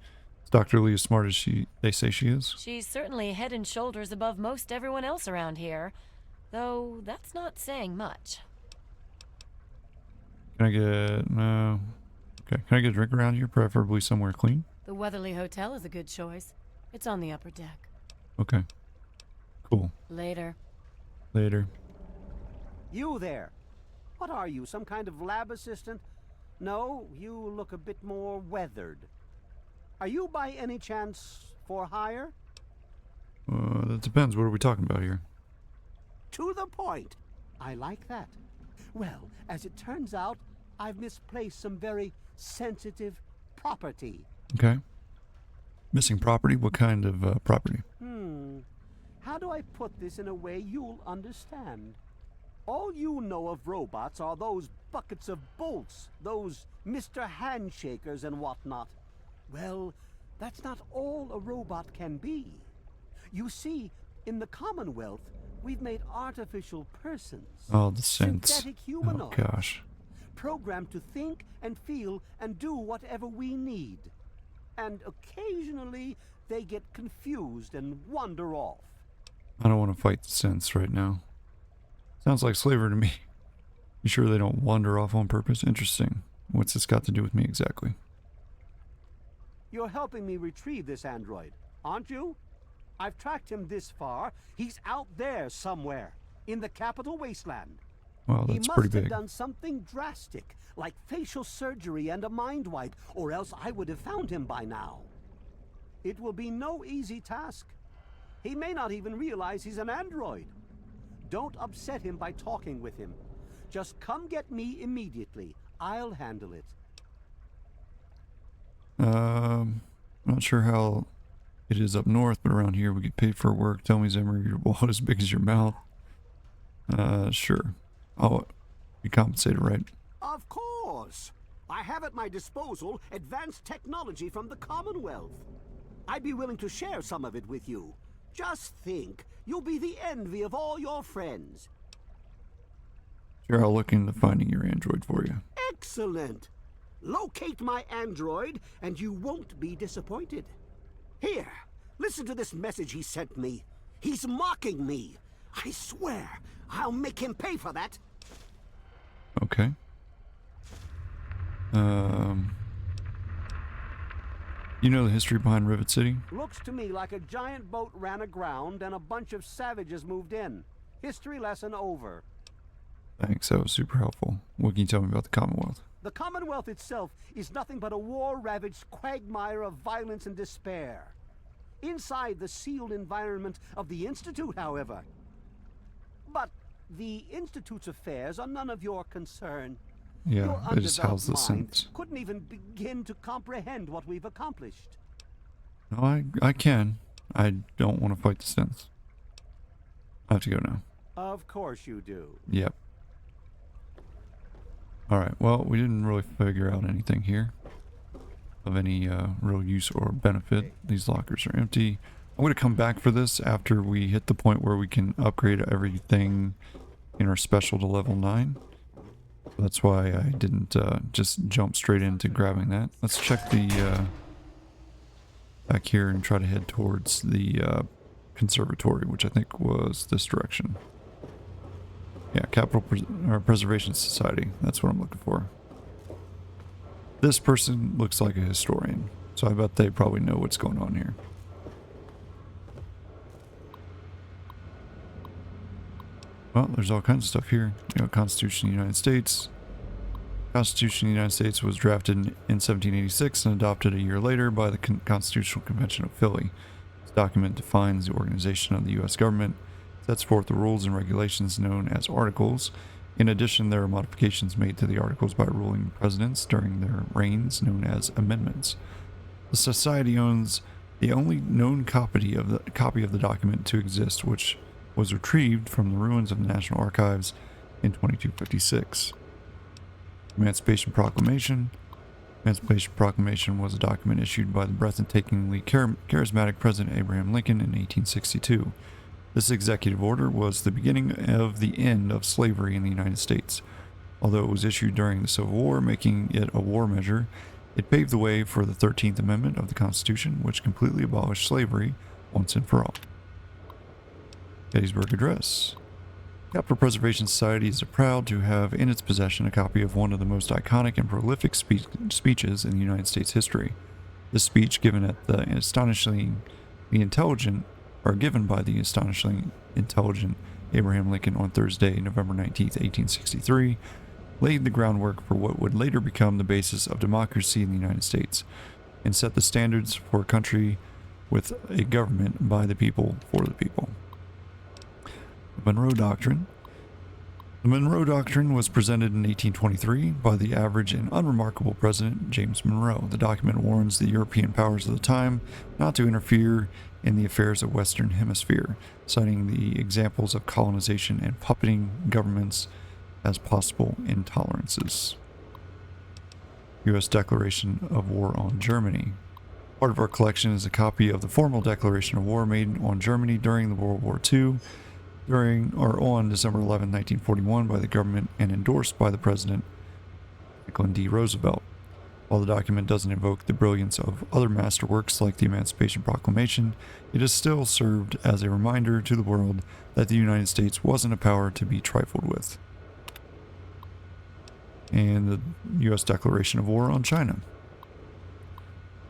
Is Dr. Lee as smart as they say she is? She's certainly head and shoulders above most everyone else around here. Though, that's not saying much. Can I get... No. Okay. Can I get a drink around here? Preferably somewhere clean? The Weatherly Hotel is a good choice. It's on the upper deck. Okay. Cool. Later. Later. You there. What are you, some kind of lab assistant? No, you look a bit more weathered. Are you by any chance for hire? That depends. What are we talking about here? To the point. I like that. Well, as it turns out, I've misplaced some very sensitive property. Okay. Missing property? What kind of property? How do I put this in a way you'll understand? All you know of robots are those buckets of bolts, those Mr. Handshakers and whatnot. Well, that's not all a robot can be. You see, in the Commonwealth, we've made artificial persons. Oh, the sense. Synthetic Oh, humanoids. gosh. Programmed to think and feel and do whatever we need. And occasionally, they get confused and wander off. I don't want to fight the sense right now. Sounds like slavery to me. You sure they don't wander off on purpose? Interesting. What's this got to do with me exactly? You're helping me retrieve this android, aren't you? I've tracked him this far. He's out there somewhere, in the capital wasteland. Well, He that's must pretty have big. done something drastic, like facial surgery and a mind wipe, or else I would have found him by now. It will be no easy task. He may not even realize he's an android. Don't upset him by talking with him. Just come get me immediately. I'll handle it. Not sure how It is up north, but around here we get paid for work. Tell me, Zimmer, your wallet as big as your mouth. Sure. I'll be compensated, right? Of course. I have at my disposal advanced technology from the Commonwealth. I'd be willing to share some of it with you. Just think, you'll be the envy of all your friends. Sure, I'll look into finding your android for you. Excellent. Locate my android, and you won't be disappointed. Here, listen to this message he sent me. He's mocking me. I swear, I'll make him pay for that. Okay. You know the history behind Rivet City? Looks to me like a giant boat ran aground and a bunch of savages moved in. History lesson over. Thanks, that was super helpful. What can you tell me about the Commonwealth? The Commonwealth itself is nothing but a war-ravaged quagmire of violence and despair. Inside the sealed environment of the Institute, however. But the Institute's affairs are none of your concern. Yeah, Your it just houses the undeveloped mind synths. couldn't even begin to comprehend what we've accomplished. No, I can. I don't want to fight the synths. I have to go now. Of course you do. Yep. Alright, well, we didn't really figure out anything here of any real use or benefit. These lockers are empty. I'm going to come back for this after we hit the point where we can upgrade everything in our special to level 9. That's why I didn't just jump straight into grabbing that. Let's check the back here and try to head towards the conservatory, which I think was this direction. Yeah, Preservation Society. That's what I'm looking for. This person looks like a historian, so I bet they probably know what's going on here. Well, there's all kinds of stuff here. You know, Constitution of the United States. Constitution of the United States was drafted in 1786 and adopted a year later by the Constitutional Convention of Philly. This document defines the organization of the U.S. government, sets forth the rules and regulations known as articles. In addition, there are modifications made to the articles by ruling presidents during their reigns, known as amendments. The Society owns the only known copy of the document to exist, which was retrieved from the ruins of the National Archives in 2256. Emancipation Proclamation. Emancipation Proclamation was a document issued by the breathtakingly charismatic President Abraham Lincoln in 1862. This executive order was the beginning of the end of slavery in the United States. Although it was issued during the Civil War, making it a war measure, it paved the way for the 13th Amendment of the Constitution, which completely abolished slavery once and for all. Gettysburg Address. Capital Preservation Society is proud to have in its possession a copy of one of the most iconic and prolific speeches in the United States history. This speech, given by the astonishingly intelligent Abraham Lincoln on Thursday, November 19, 1863, laid the groundwork for what would later become the basis of democracy in the United States, and set the standards for a country with a government by the people, for the people. The Monroe Doctrine. The Monroe Doctrine was presented in 1823 by the average and unremarkable President James Monroe. The document warns the European powers of the time not to interfere in the affairs of Western Hemisphere, citing the examples of colonization and puppeting governments as possible intolerances. U.S. Declaration of War on Germany. Part of our collection is a copy of the formal declaration of war made on Germany during the World War II, during or on December 11, 1941, by the government and endorsed by the President Franklin D. Roosevelt. While the document doesn't evoke the brilliance of other masterworks like the Emancipation Proclamation, it has still served as a reminder to the world that the United States wasn't a power to be trifled with. And the U.S. Declaration of War on China.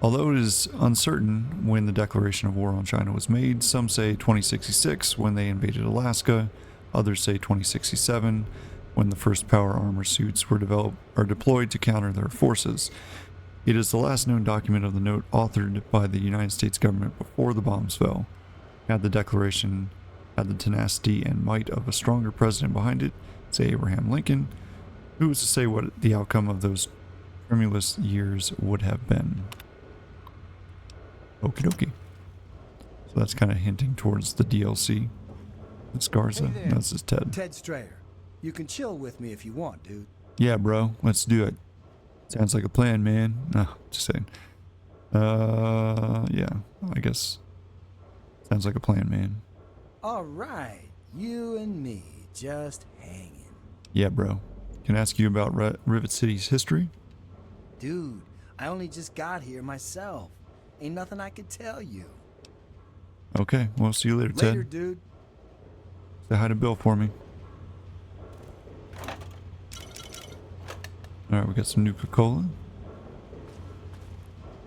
Although it is uncertain when the declaration of war on China was made, some say 2066 when they invaded Alaska, others say 2067 when the first power armor suits were deployed to counter their forces. It is the last known document of the note authored by the United States government before the bombs fell. Had the declaration had the tenacity and might of a stronger president behind it, say Abraham Lincoln, who is to say what the outcome of those tremulous years would have been? Okie dokie. That's kind of hinting towards the DLC. That's Garza. Hey there. That's his Ted. Ted Strayer. You can chill with me if you want, dude. Yeah, bro. Let's do it. Sounds like a plan, man. No, just saying. Yeah. I guess. Sounds like a plan, man. All right. You and me just hanging. Yeah, bro. Can I ask you about Rivet City's history? Dude, I only just got here myself. Ain't nothing I can tell you. Okay. Well, see you later, Later, Ted. dude. Say hi to Bill for me. Alright, we got some Nuka-Cola.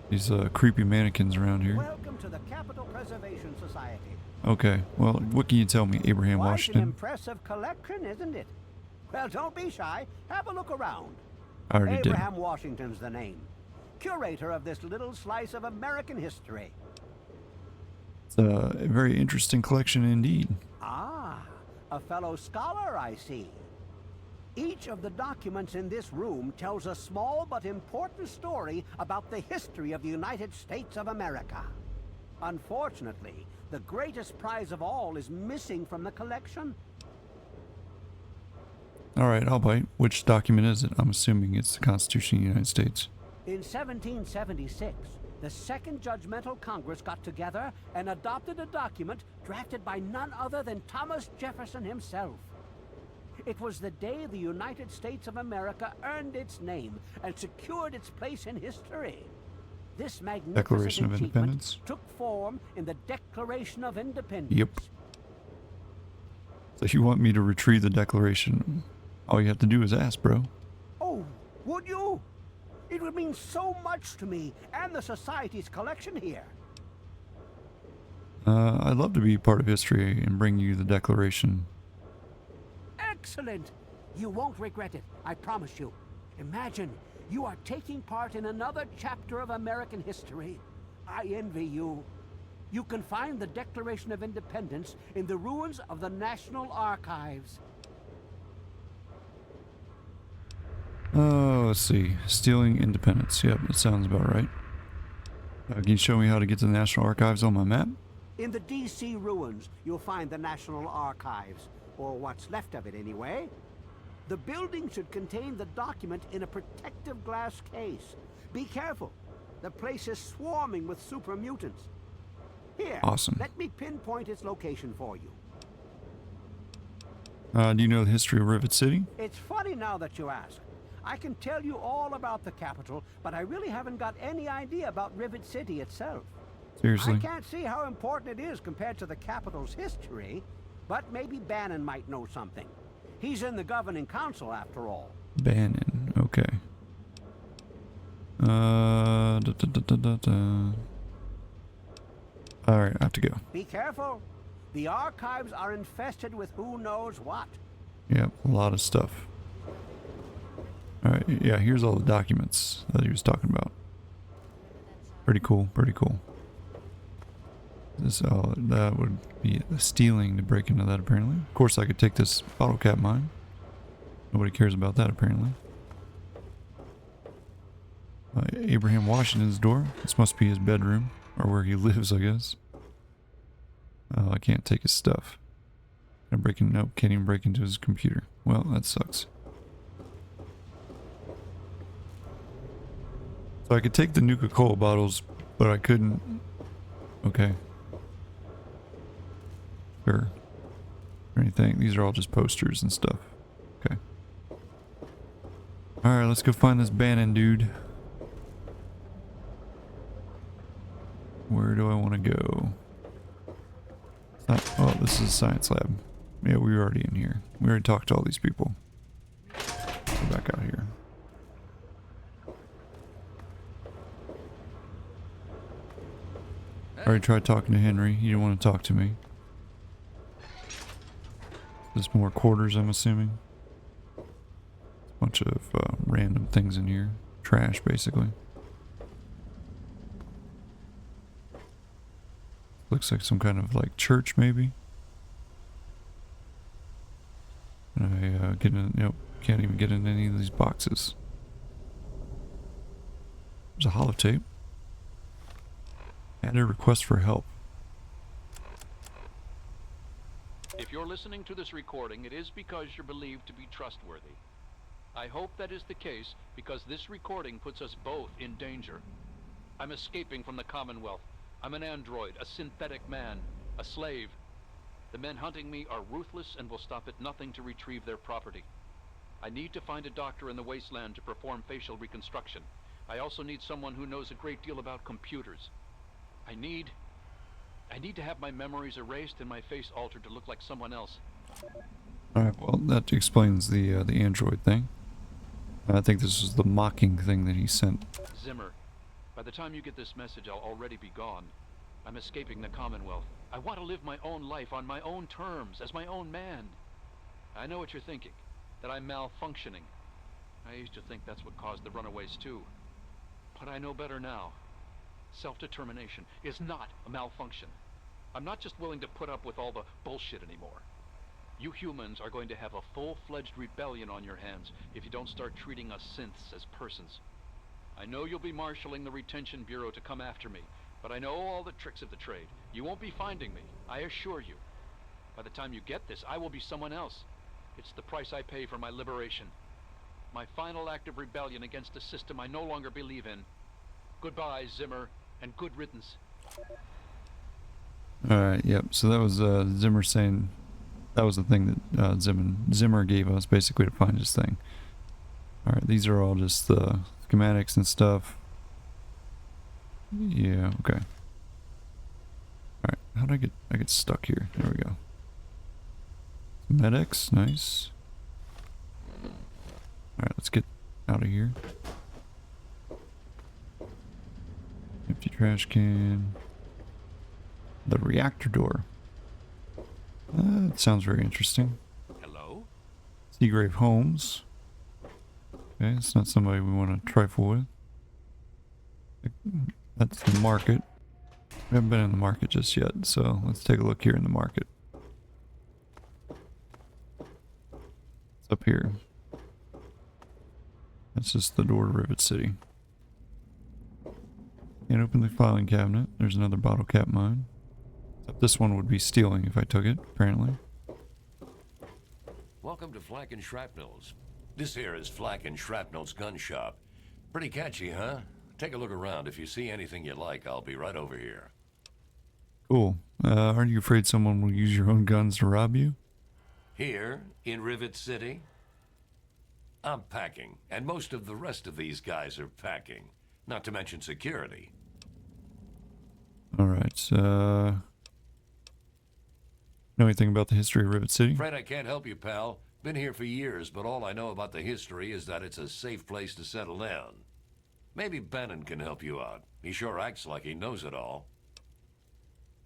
These creepy mannequins around here. Welcome to the Capitol Preservation Society. Okay, well, what can you tell me, Abraham Quite an Washington? impressive collection, isn't it? Well, don't be shy. Have a look around. I already did. Abraham Washington's the name. Curator of this little slice of American history. It's a very interesting collection indeed. Ah, a fellow scholar, I see. Each of the documents in this room tells a small but important story about the history of the United States of America. Unfortunately, the greatest prize of all is missing from the collection. Alright, I'll bite. Which document is it? I'm assuming it's the Constitution of the United States. In 1776, the Second Judgmental Congress got together and adopted a document drafted by none other than Thomas Jefferson himself. It was the day the United States of America earned its name and secured its place in history. This magnificent Declaration of achievement Independence? took form in the Declaration of Independence. Yep. So if you want me to retrieve the Declaration, all you have to do is ask, bro. Oh, would you? It would mean so much to me and the Society's collection here. I'd love to be part of history and bring you the Declaration. Excellent! You won't regret it, I promise you. Imagine, you are taking part in another chapter of American history. I envy you. You can find the Declaration of Independence in the ruins of the National Archives. Oh, let's see. Stealing independence. Yep, that sounds about right. Can you show me how to get to the National Archives on my map? In the D.C. ruins, you'll find the National Archives, or what's left of it anyway. The building should contain the document in a protective glass case. Be careful. The place is swarming with super mutants. Here, Awesome. let me pinpoint its location for you. Do you know the history of Rivet City? It's funny now that you ask. I can tell you all about the capital, but I really haven't got any idea about Rivet City itself. Seriously? I can't see how important it is compared to the capital's history, but maybe Bannon might know something. He's in the governing council, after all. Bannon. Okay. Alright, I have to go. Be careful. The archives are infested with who knows what. Yep, a lot of stuff. Alright, yeah, here's all the documents that he was talking about. Pretty cool, pretty cool. This, that would be stealing to break into that, apparently. Of course, I could take this bottle cap mine. Nobody cares about that, apparently. Abraham Washington's door. This must be his bedroom, or where he lives, I guess. Oh, I can't take his stuff. Can I break in? Nope, can't even break into his computer. Well, that sucks. So I could take the Nuka-Cola bottles, but I couldn't. Okay. Sure. Or anything. These are all just posters and stuff. Okay. Alright, let's go find this Bannon dude. Where do I want to go? Oh, this is a science lab. Yeah, we were already in here. We already talked to all these people. Go back out here. I already tried talking to Henry. He didn't want to talk to me. There's more quarters, I'm assuming. Bunch of random things in here. Trash, basically. Looks like some kind of like church, maybe. And I get in. Nope, can't even get in any of these boxes. There's a holotape. Add a request for help. If you're listening to this recording, it is because you're believed to be trustworthy. I hope that is the case because this recording puts us both in danger. I'm escaping from the Commonwealth. I'm an android, a synthetic man, a slave. The men hunting me are ruthless and will stop at nothing to retrieve their property. I need to find a doctor in the wasteland to perform facial reconstruction. I also need someone who knows a great deal about computers. I need to have my memories erased and my face altered to look like someone else. Alright, well, that explains the android thing. I think this is the mocking thing that he sent. Zimmer, by the time you get this message, I'll already be gone. I'm escaping the Commonwealth. I want to live my own life on my own terms, as my own man. I know what you're thinking, that I'm malfunctioning. I used to think that's what caused the runaways too. But I know better now. Self-determination is not a malfunction. I'm not just willing to put up with all the bullshit anymore. You humans are going to have a full-fledged rebellion on your hands if you don't start treating us synths as persons. I know you'll be marshaling the Retention Bureau to come after me, but I know all the tricks of the trade. You won't be finding me, I assure you. By the time you get this, I will be someone else. It's the price I pay for my liberation. My final act of rebellion against a system I no longer believe in. Goodbye, Zimmer, and good riddance. Alright, yep. So that was Zimmer saying that was the thing that Zimmer gave us basically to find this thing. Alright, these are all just the schematics and stuff. Yeah, okay. Alright, how did I get stuck here? There we go. Medics, nice. Alright, let's get out of here. Empty trash can. The reactor door. That sounds very interesting. Hello? Seagrave Homes. Okay, it's not somebody we want to trifle with. That's the market. We haven't been in the market just yet, so let's take a look here in the market. It's up here. That's just the door to Rivet City. Can't open the filing cabinet. There's another bottle cap mine. Except this one would be stealing if I took it, apparently. Welcome to Flak and Shrapnel's. This here is Flak and Shrapnel's gun shop. Pretty catchy, huh? Take a look around. If you see anything you like, I'll be right over here. Cool. Aren't you afraid someone will use your own guns to rob you? Here, in Rivet City? I'm packing, and most of the rest of these guys are packing. Not to mention security. Alright, know anything about the history of Rivet City? Afraid I can't help you, pal. Been here for years, but all I know about the history is that it's a safe place to settle down. Maybe Bannon can help you out. He sure acts like he knows it all.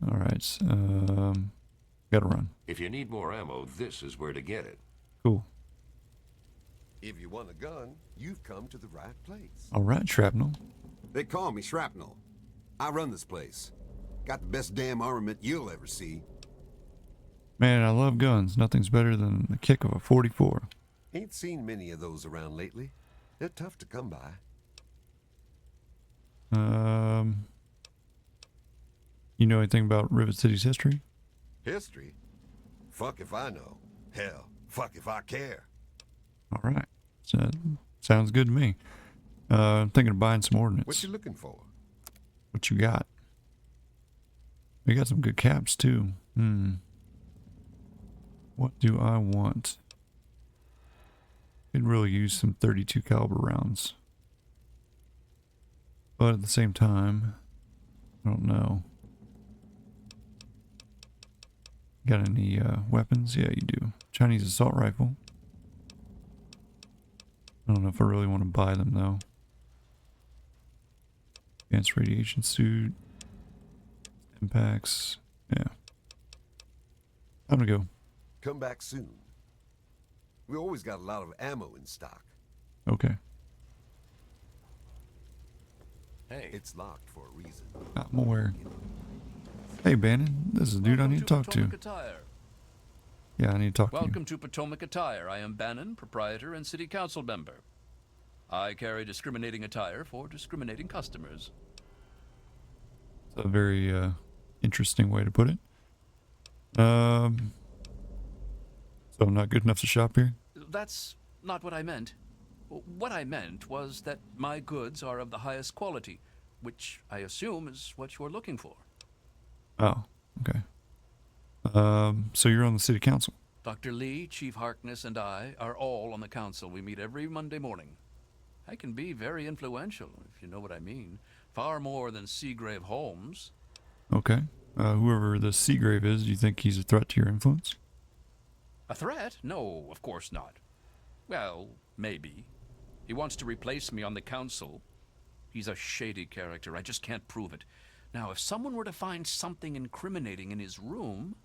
Alright, gotta run. If you need more ammo, this is where to get it. Cool. If you want a gun, you've come to the right place. Alright, Shrapnel. They call me Shrapnel. I run this place. Got the best damn armament you'll ever see. Man, I love guns. Nothing's better than the kick of a 44. Ain't seen many of those around lately. They're tough to come by. You know anything about Rivet City's history? History? Fuck if I know. Hell, fuck if I care. Alright. So, sounds good to me. I'm thinking of buying some ordnance. What you looking for? What you got? We got some good caps too. What do I want? Could really use some 32 caliber rounds. But at the same time, I don't know. Got any weapons? Yeah, you do. Chinese assault rifle. I don't know if I really want to buy them though. Advanced radiation suit. Impacts. Yeah. I'm gonna go. Come back soon. We always got a lot of ammo in stock. Okay. Hey. It's locked for a reason. I'm aware. Hey, Bannon. This is a dude I need to talk to. Attire. Yeah, I need to talk to you. Welcome to Potomac Attire. I am Bannon, proprietor and city council member. I carry discriminating attire for discriminating customers. It's a very interesting way to put it. So I'm not good enough to shop here? That's not what I meant. What I meant was that my goods are of the highest quality, which I assume is what you're looking for. Oh, okay. So you're on the city council? Dr. Lee, Chief Harkness, and I are all on the council. We meet every Monday morning. I can be very influential, if you know what I mean. Far more than Seagrave Holmes. Okay. Whoever the Seagrave is, do you think he's a threat to your influence? A threat? No, of course not. Well, maybe. He wants to replace me on the council. He's a shady character. I just can't prove it. Now, if someone were to find something incriminating in his room,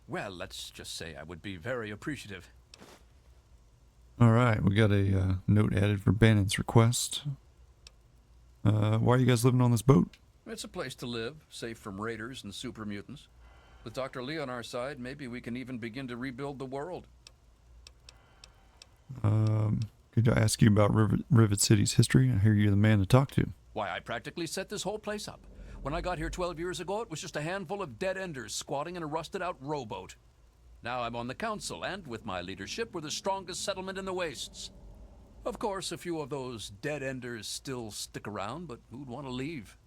well, let's just say I would be very appreciative. All right, we got a note added for Bannon's request. Why are you guys living on this boat? It's a place to live, safe from raiders and super mutants. With Dr. Lee on our side, maybe we can even begin to rebuild the world. Could I ask you about Rivet City's history? I hear you're the man to talk to. Why, I practically set this whole place up. When I got here 12 years ago, it was just a handful of dead-enders squatting in a rusted-out rowboat. Now I'm on the council, and with my leadership, we're the strongest settlement in the wastes. Of course, a few of those dead-enders still stick around, but who'd want to leave?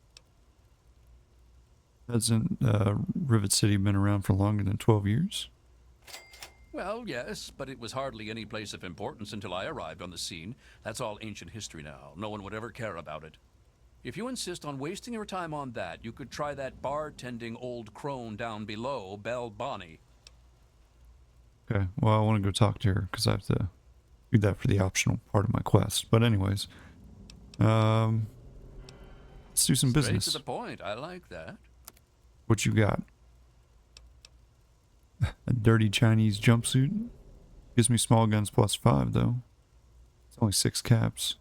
Hasn't Rivet City been around for longer than 12 years? Well, yes, but it was hardly any place of importance until I arrived on the scene. That's all ancient history now. No one would ever care about it. If you insist on wasting your time on that, you could try that bartending old crone down below, Belle Bonnie. Okay, well, I want to go talk to her because I have to do that for the optional part of my quest. But anyways, let's do some business. Straight to the point. I like that. What you got? A dirty Chinese jumpsuit? Gives me small guns +5 though. It's only 6 caps.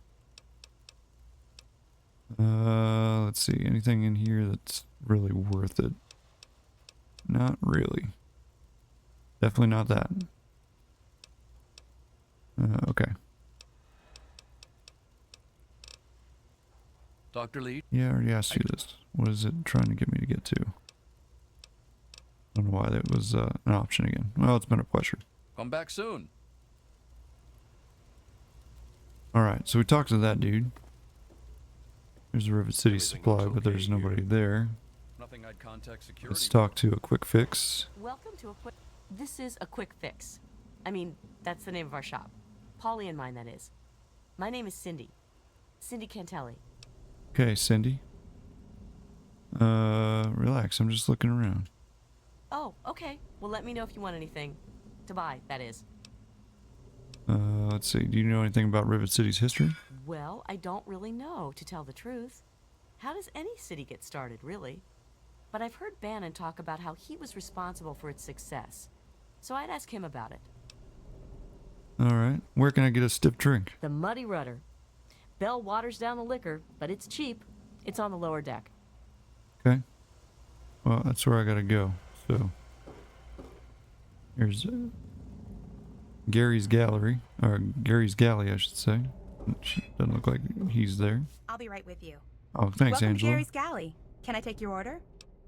Let's see. Anything in here that's really worth it? Not really. Definitely not that. Okay. Dr. Lee? Yeah, I already asked you this. What is it trying to get me to get to? I don't know why that was an option again. Well, it's been a pleasure. Come back soon. Alright, so we talked to that dude. There's a Rivet City Everything supply, looks but there's okay nobody here. there. Nothing I'd contact security. Let's talk to a quick fix. Welcome to a quick... This is a quick fix. I mean, that's the name of our shop. Polly and mine, that is. My name is Cindy. Cindy Cantelli. Okay, Cindy. Relax, I'm just looking around. Oh, okay. Well, let me know if you want anything. To buy, that is. Let's see. Do you know anything about Rivet City's history? Well, I don't really know, to tell the truth. How does any city get started, really? But I've heard Bannon talk about how he was responsible for its success. So I'd ask him about it. Alright. Where can I get a stiff drink? The Muddy Rudder. Bell waters down the liquor, but it's cheap. It's on the lower deck. Okay. Well, that's where I gotta go. So, here's Gary's Gallery. Or Gary's Galley, I should say. Doesn't look like he's there. I'll be right with you. Oh, thanks, Welcome Angela. to Gary's Galley. Can I take your order?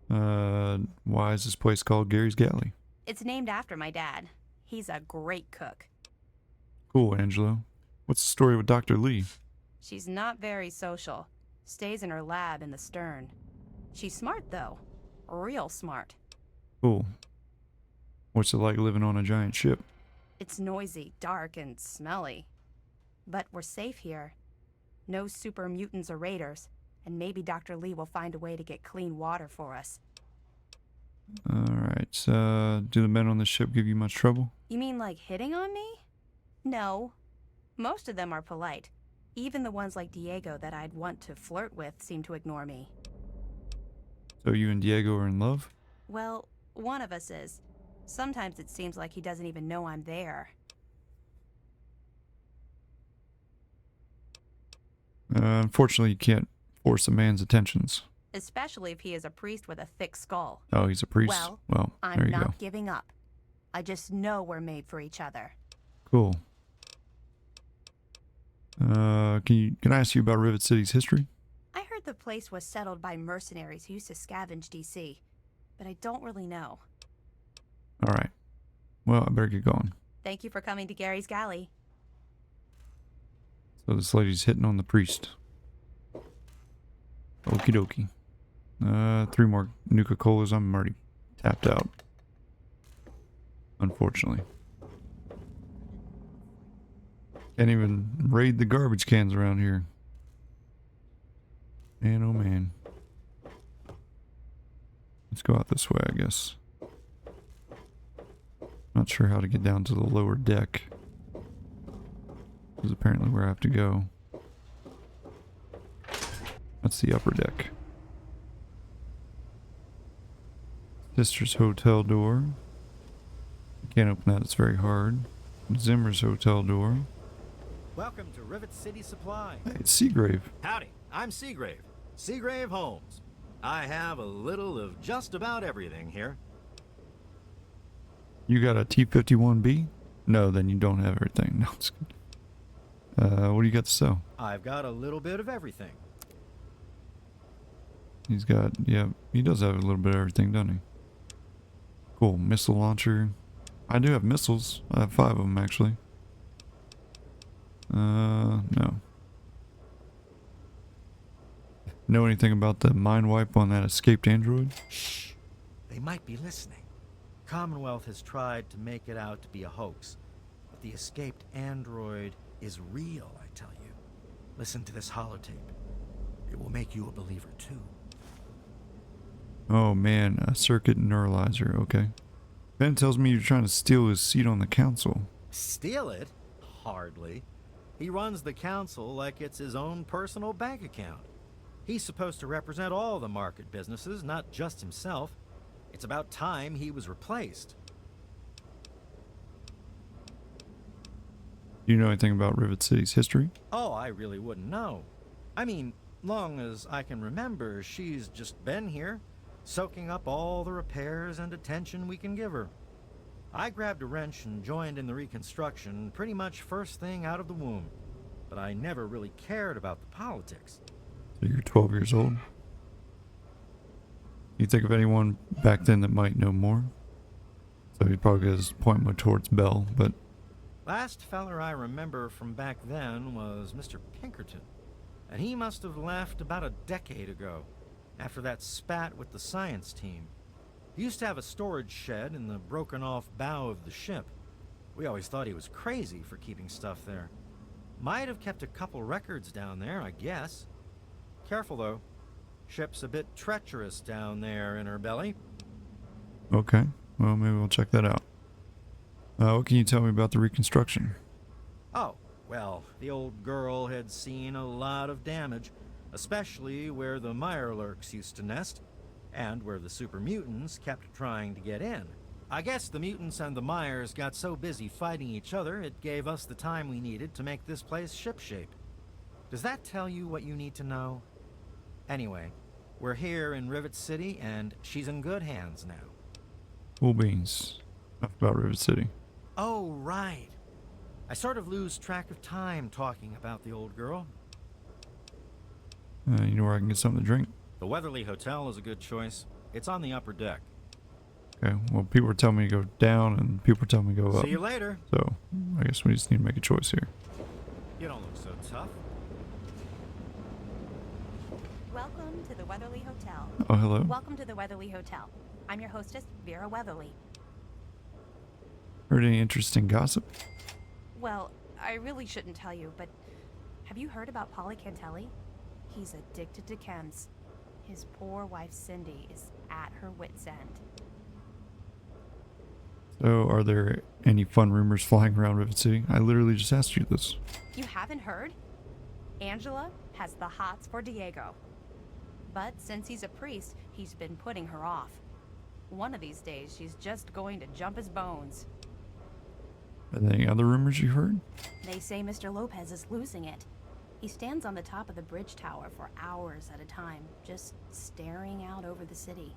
Why is this place called Gary's Galley? It's named after my dad. He's a great cook. Cool, Angelo. What's the story with Dr. Lee? She's not very social. Stays in her lab in the stern. She's smart, though. Real smart. Cool. What's it like living on a giant ship? It's noisy, dark, and smelly. But we're safe here. No super mutants or raiders. And maybe Dr. Lee will find a way to get clean water for us. Alright, do the men on the ship give you much trouble? You mean like hitting on me? No. Most of them are polite. Even the ones like Diego that I'd want to flirt with seem to ignore me. So you and Diego are in love? Well, one of us is. Sometimes it seems like he doesn't even know I'm there. Unfortunately, you can't force a man's attentions. Especially if he is a priest with a thick skull. Oh, he's a priest? Well, there I'm you go. not giving up. I just know we're made for each other. Cool. Can I ask you about Rivet City's history? I heard the place was settled by mercenaries who used to scavenge DC, but I don't really know. Alright. Well, I better get going. Thank you for coming to Gary's Galley. So this lady's hitting on the priest. Okie dokie. 3 more Nuka-Colas. I'm already tapped out. Unfortunately. Can't even raid the garbage cans around here. Man, oh man. Let's go out this way, I guess. Not sure how to get down to the lower deck. This is apparently where I have to go. That's the upper deck. Sister's hotel door. Can't open that, it's very hard. Zimmer's hotel door. Welcome to Rivet City Supply. Hey, it's Seagrave. Howdy, I'm Seagrave. Seagrave Holmes. I have a little of just about everything here. You got a T-51B? No, then you don't have everything. No, it's good. What do you got to sell? I've got a little bit of everything. He's got, yeah, he does have a little bit of everything, doesn't he? Cool, missile launcher. I do have missiles. I have 5 of them, actually. No. Know anything about the mind wipe on that escaped android? Shh! They might be listening. Commonwealth has tried to make it out to be a hoax, but the escaped android is real, I tell you. Listen to this holotape. It will make you a believer, too. Oh man, a circuit neuralizer, okay. Ben tells me you're trying to steal his seat on the council. Steal it? Hardly. He runs the council like it's his own personal bank account. He's supposed to represent all the market businesses, not just himself. It's about time he was replaced. Do you know anything about Rivet City's history? Oh, I really wouldn't know. I mean, long as I can remember, she's just been here, soaking up all the repairs and attention we can give her. I grabbed a wrench and joined in the reconstruction pretty much first thing out of the womb, but I never really cared about the politics. So you're 12 years old? You think of anyone back then that might know more? So he probably has point more towards Bell, but... Last feller I remember from back then was Mr. Pinkerton, and he must have left about a decade ago, after that spat with the science team. He used to have a storage shed in the broken-off bow of the ship. We always thought he was crazy for keeping stuff there. Might have kept a couple records down there, I guess. Careful, though. Ship's a bit treacherous down there in her belly. Okay, well maybe we'll check that out. What can you tell me about the reconstruction? Oh, well, the old girl had seen a lot of damage, especially where the Mirelurks used to nest, and where the Super Mutants kept trying to get in. I guess the mutants and the Myers got so busy fighting each other, it gave us the time we needed to make this place shipshape. Does that tell you what you need to know? Anyway, we're here in Rivet City, and she's in good hands now. Cool beans. Enough about Rivet City. Oh, right. I sort of lose track of time talking about the old girl. You know where I can get something to drink? The Weatherly Hotel is a good choice. It's on the upper deck. Okay, well people are telling me to go down and people are telling me to go up. See you later. So, I guess we just need to make a choice here. You don't look so tough. Welcome to the Weatherly Hotel. Oh, hello. Welcome to the Weatherly Hotel. I'm your hostess, Vera Weatherly. Heard any interesting gossip? Well, I really shouldn't tell you, but have you heard about Polly Cantelli? He's addicted to chems. His poor wife, Cindy, is at her wit's end. So, are there any fun rumors flying around Rivet City? I literally just asked you this. You haven't heard? Angela has the hots for Diego. But since he's a priest, he's been putting her off. One of these days, she's just going to jump his bones. Are there any other rumors you heard? They say Mr. Lopez is losing it. He stands on the top of the bridge tower for hours at a time, just staring out over the city.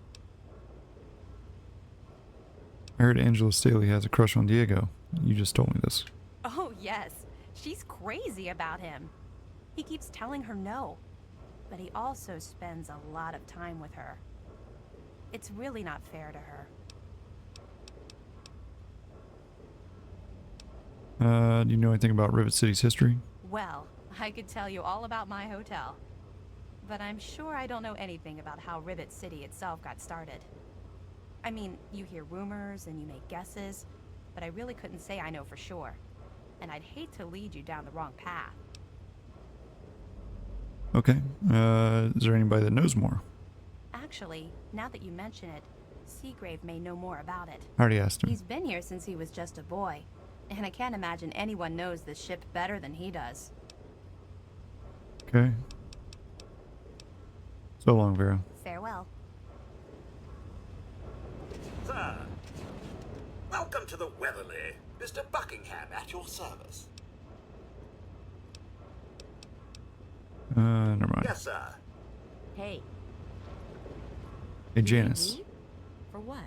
I heard Angela Staley has a crush on Diego. You just told me this. Oh, yes. She's crazy about him. He keeps telling her no, but he also spends a lot of time with her. It's really not fair to her. Do you know anything about Rivet City's history? Well, I could tell you all about my hotel. But I'm sure I don't know anything about how Rivet City itself got started. I mean, you hear rumors and you make guesses, but I really couldn't say I know for sure. And I'd hate to lead you down the wrong path. Okay. Is there anybody that knows more? Actually, now that you mention it, Seagrave may know more about it. I already asked him. He's been here since he was just a boy, and I can't imagine anyone knows this ship better than he does. Okay. So long, Vera. Farewell. Sir, welcome to the Weatherly. Mr. Buckingham at your service. Never mind. Yes, sir. Hey. Hey, Janice. Me? For what?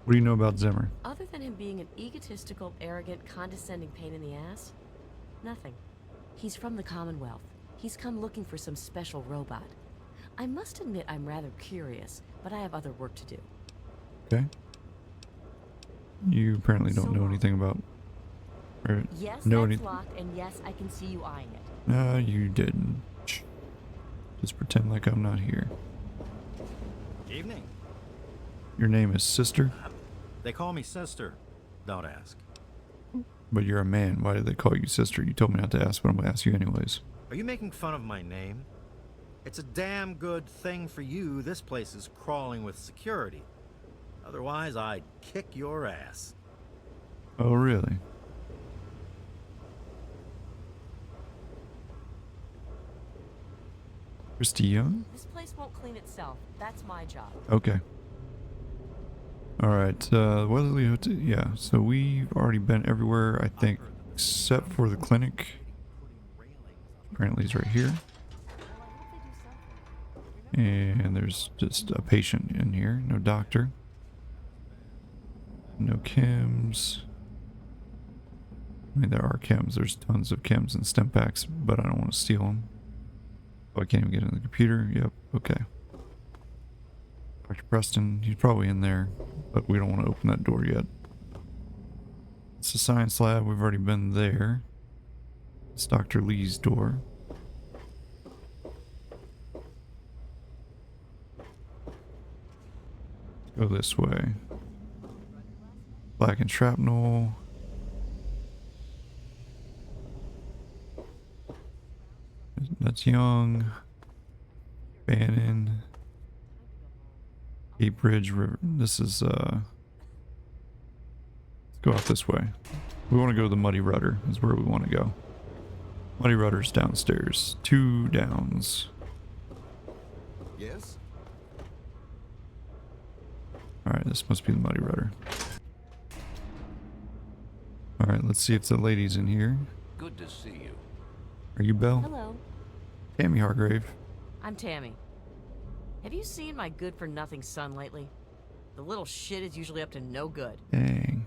What do you know about Zimmer? Other than him being an egotistical, arrogant, condescending pain in the ass? Nothing. He's from the Commonwealth. He's come looking for some special robot. I must admit I'm rather curious, but I have other work to do. Okay. You apparently don't know anything about... Or Yes, know that's any- locked, and yes, I can see you eyeing it. No, you didn't. Shh. Just pretend like I'm not here. Evening. Your name is Sister? They call me sister. Don't ask. But you're a man. Why did they call you Sister? You told me not to ask, but I'm going to ask you anyways. Are you making fun of my name? It's a damn good thing for you this place is crawling with security. Otherwise, I'd kick your ass. Oh, really? Christy Young? This place won't clean itself. That's my job. Okay. Alright, Weatherly Hotel. Yeah, so we've already been everywhere, I think, except for the clinic. Apparently it's right here. And there's just a patient in here, no doctor. No chems. I mean, there are chems. There's tons of chems and stem packs, but I don't want to steal them. Oh, I can't even get in the computer. Yep, okay. Dr. Preston, he's probably in there, but we don't want to open that door yet. It's the science lab. We've already been there. It's Dr. Lee's door. Go this way. Black and shrapnel. That's Young. Bannon. Gate Bridge River. This is, let's go out this way. We want to go to the Muddy Rudder, is where we want to go. Muddy Rudder's downstairs. 2 downs. Yes? Alright, this must be the Muddy Rudder. Alright, let's see if the lady's in here. Good to see you. Are you Belle? Hello. Tammy Hargrave. I'm Tammy. Have you seen my good-for-nothing son lately? The little shit is usually up to no good. Dang.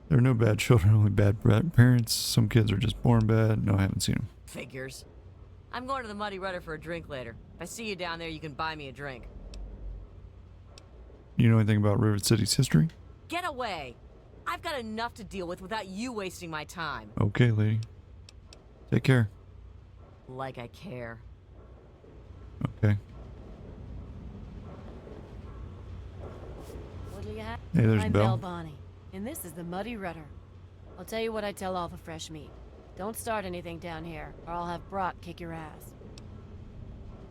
There are no bad children, only bad parents. Some kids are just born bad. No, I haven't seen them. Figures. I'm going to the Muddy Rudder for a drink later. If I see you down there, you can buy me a drink. You know anything about Rivet City's history? Get away! I've got enough to deal with without you wasting my time. Okay, lady. Take care. Like I care. Okay. What'll you have? Hey, there's I'm Belle. Bonnie, and this is the Muddy Rudder. I'll tell you what I tell all the fresh meat. Don't start anything down here, or I'll have Brock kick your ass.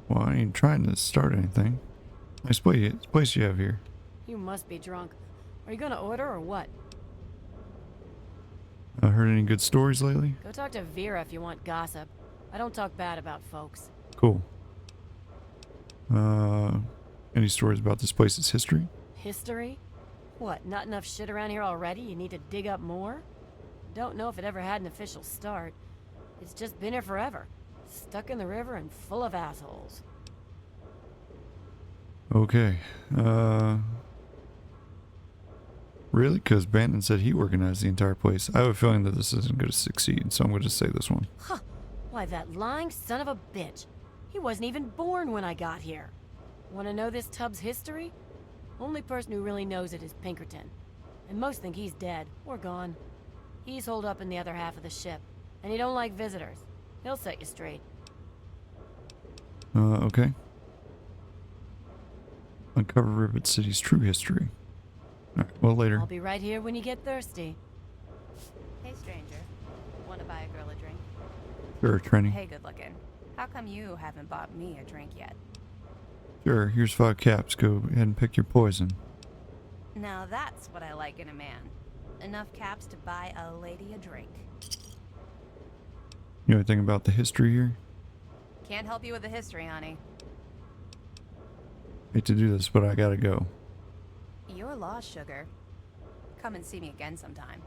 Well, I ain't trying to start anything. Nice place you have here. You must be drunk. Are you gonna order or what? Heard any good stories lately? Go talk to Vera if you want gossip. I don't talk bad about folks. Cool. Any stories about this place's history? History? What, not enough shit around here already? You need to dig up more? Don't know if it ever had an official start. It's just been here forever. Stuck in the river and full of assholes. Okay. Really? Because Banton said he organized the entire place. I have a feeling that this isn't going to succeed, so I'm going to say this one. Huh. Why, that lying son of a bitch. He wasn't even born when I got here. Want to know this tub's history? Only person who really knows it is Pinkerton. and most think he's dead or gone. He's holed up in the other half of the ship, and he don't like visitors. He'll set you straight. Okay. Uncover Rivet City's true history. Alright, well, later. I'll be right here when you get thirsty. Hey, stranger. Want to buy a girl a drink? Sure, Trenny. Hey, good looking. How come you haven't bought me a drink yet? Sure, here's 5 caps. Go ahead and pick your poison. Now that's what I like in a man. Enough caps to buy a lady a drink. You know anything about the history here? Can't help you with the history, honey. Hate to do this, but I gotta go. You're lost, sugar. Come and see me again sometime.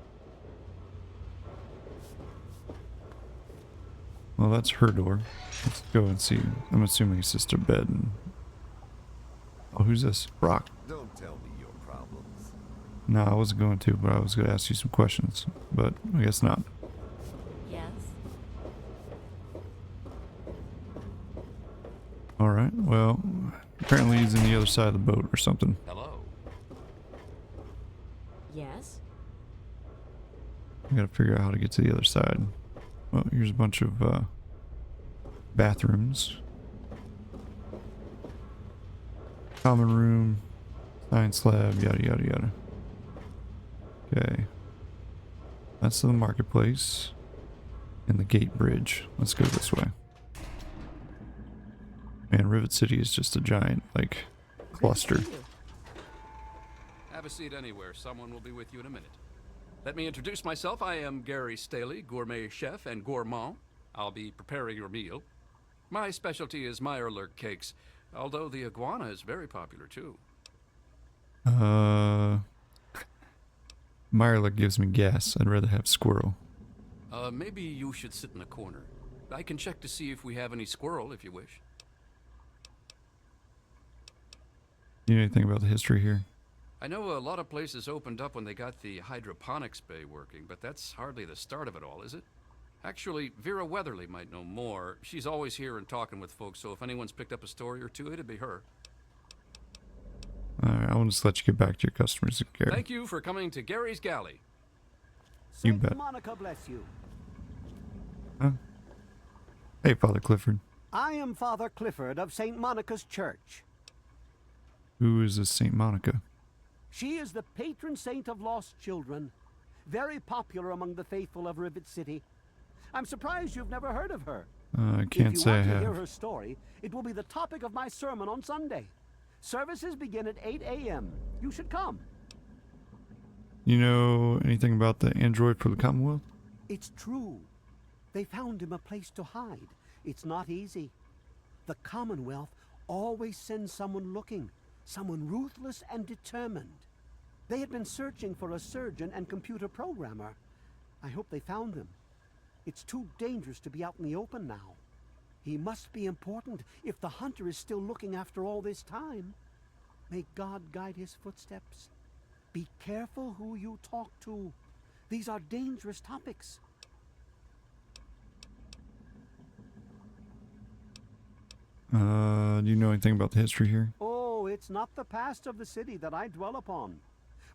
Well, that's her door. Let's go and see. I'm assuming it's just a bed. And... Oh, who's this? Brock. Don't tell me your problems. No, I wasn't going to, but I was going to ask you some questions. But I guess not. Yes? Alright, well, apparently he's in the other side of the boat or something. Hello. Yes? I gotta figure out how to get to the other side. Well, here's a bunch of bathrooms. Common room, science lab, yada yada yada. Okay. That's the marketplace. And the gate bridge. Let's go this way. Man, Rivet City is just a giant, like, cluster. Have a seat anywhere. Someone will be with you in a minute. Let me introduce myself. I am Gary Staley, gourmet chef and gourmand. I'll be preparing your meal. My specialty is Meyerlurk cakes, although the iguana is very popular too. Meyerlurk gives me gas. I'd rather have squirrel. Maybe you should sit in the corner. I can check to see if we have any squirrel if you wish. You know anything about the history here? I know a lot of places opened up when they got the hydroponics bay working, but that's hardly the start of it all, is it? Actually, Vera Weatherly might know more. She's always here and talking with folks, so if anyone's picked up a story or two, it'd be her. Alright, I'll just let you get back to your customers, Gary. Thank you for coming to Gary's Galley. You Saint bet. Monica bless you. Huh? Hey, Father Clifford. I am Father Clifford of St. Monica's Church. Who is this Saint Monica? She is the patron saint of lost children. Very popular among the faithful of Rivet City. I'm surprised you've never heard of her. I can't say I If you want to hear have. her story, it will be the topic of my sermon on Sunday. Services begin at 8 a.m. You should come. You know anything about the android for the Commonwealth? It's true. They found him a place to hide. It's not easy. The Commonwealth always sends someone looking, someone ruthless and determined. They had been searching for a surgeon and computer programmer. I hope they found them. It's too dangerous to be out in the open now. He must be important if the hunter is still looking after all this time. May God guide his footsteps. Be careful who you talk to. These are dangerous topics. Do you know anything about the history here? Oh, it's not the past of the city that I dwell upon,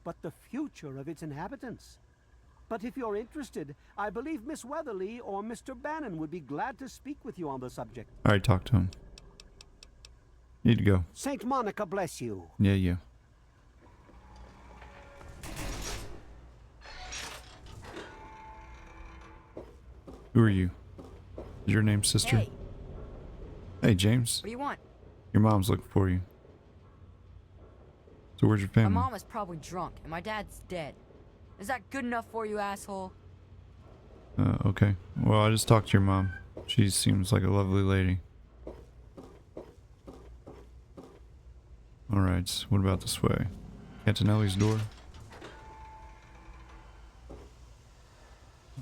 but the future of its inhabitants. But if you're interested, I believe Miss Weatherly or Mr. Bannon would be glad to speak with you on the subject. Alright, talk to him. Need to go. Saint Monica bless you. Yeah, yeah. Who are you? Is your name sister? Hey. Hey, James. What do you want? Your mom's looking for you. So where's your My family? mom is probably drunk, and my dad's dead. Is that good enough for you, asshole? Okay. Well, I just talked to your mom. She seems like a lovely lady. Alright, so what about this way? Cantinelli's door?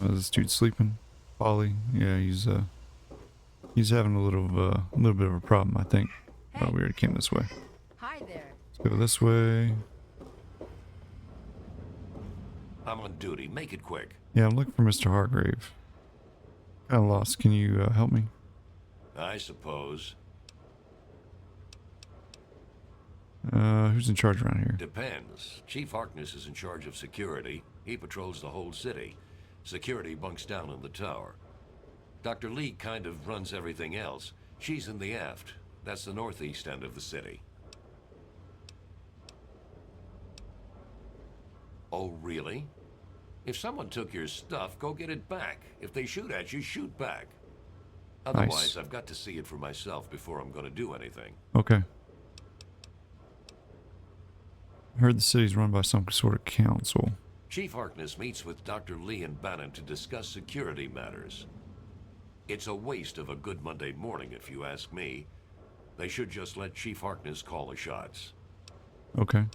Oh, this dude sleeping? Polly? Yeah, he's having a little bit of a problem, I think. Oh, we already came this way. Hi there. Let's go this way. I'm on duty. Make it quick. Yeah, I'm looking for Mr. Hargrave. Kinda lost. Can you help me? I suppose. Who's in charge around here? Depends. Chief Harkness is in charge of security. He patrols the whole city. Security bunks down in the tower. Dr. Lee kind of runs everything else. She's in the aft. That's the northeast end of the city. Oh, really? If someone took your stuff, go get it back. If they shoot at you, shoot back. Otherwise, Nice. I've got to see it for myself before I'm going to do anything. Okay. I heard the city's run by some sort of council. Chief Harkness meets with Dr. Lee and Bannon to discuss security matters. It's a waste of a good Monday morning, if you ask me. They should just let Chief Harkness call the shots. Okay.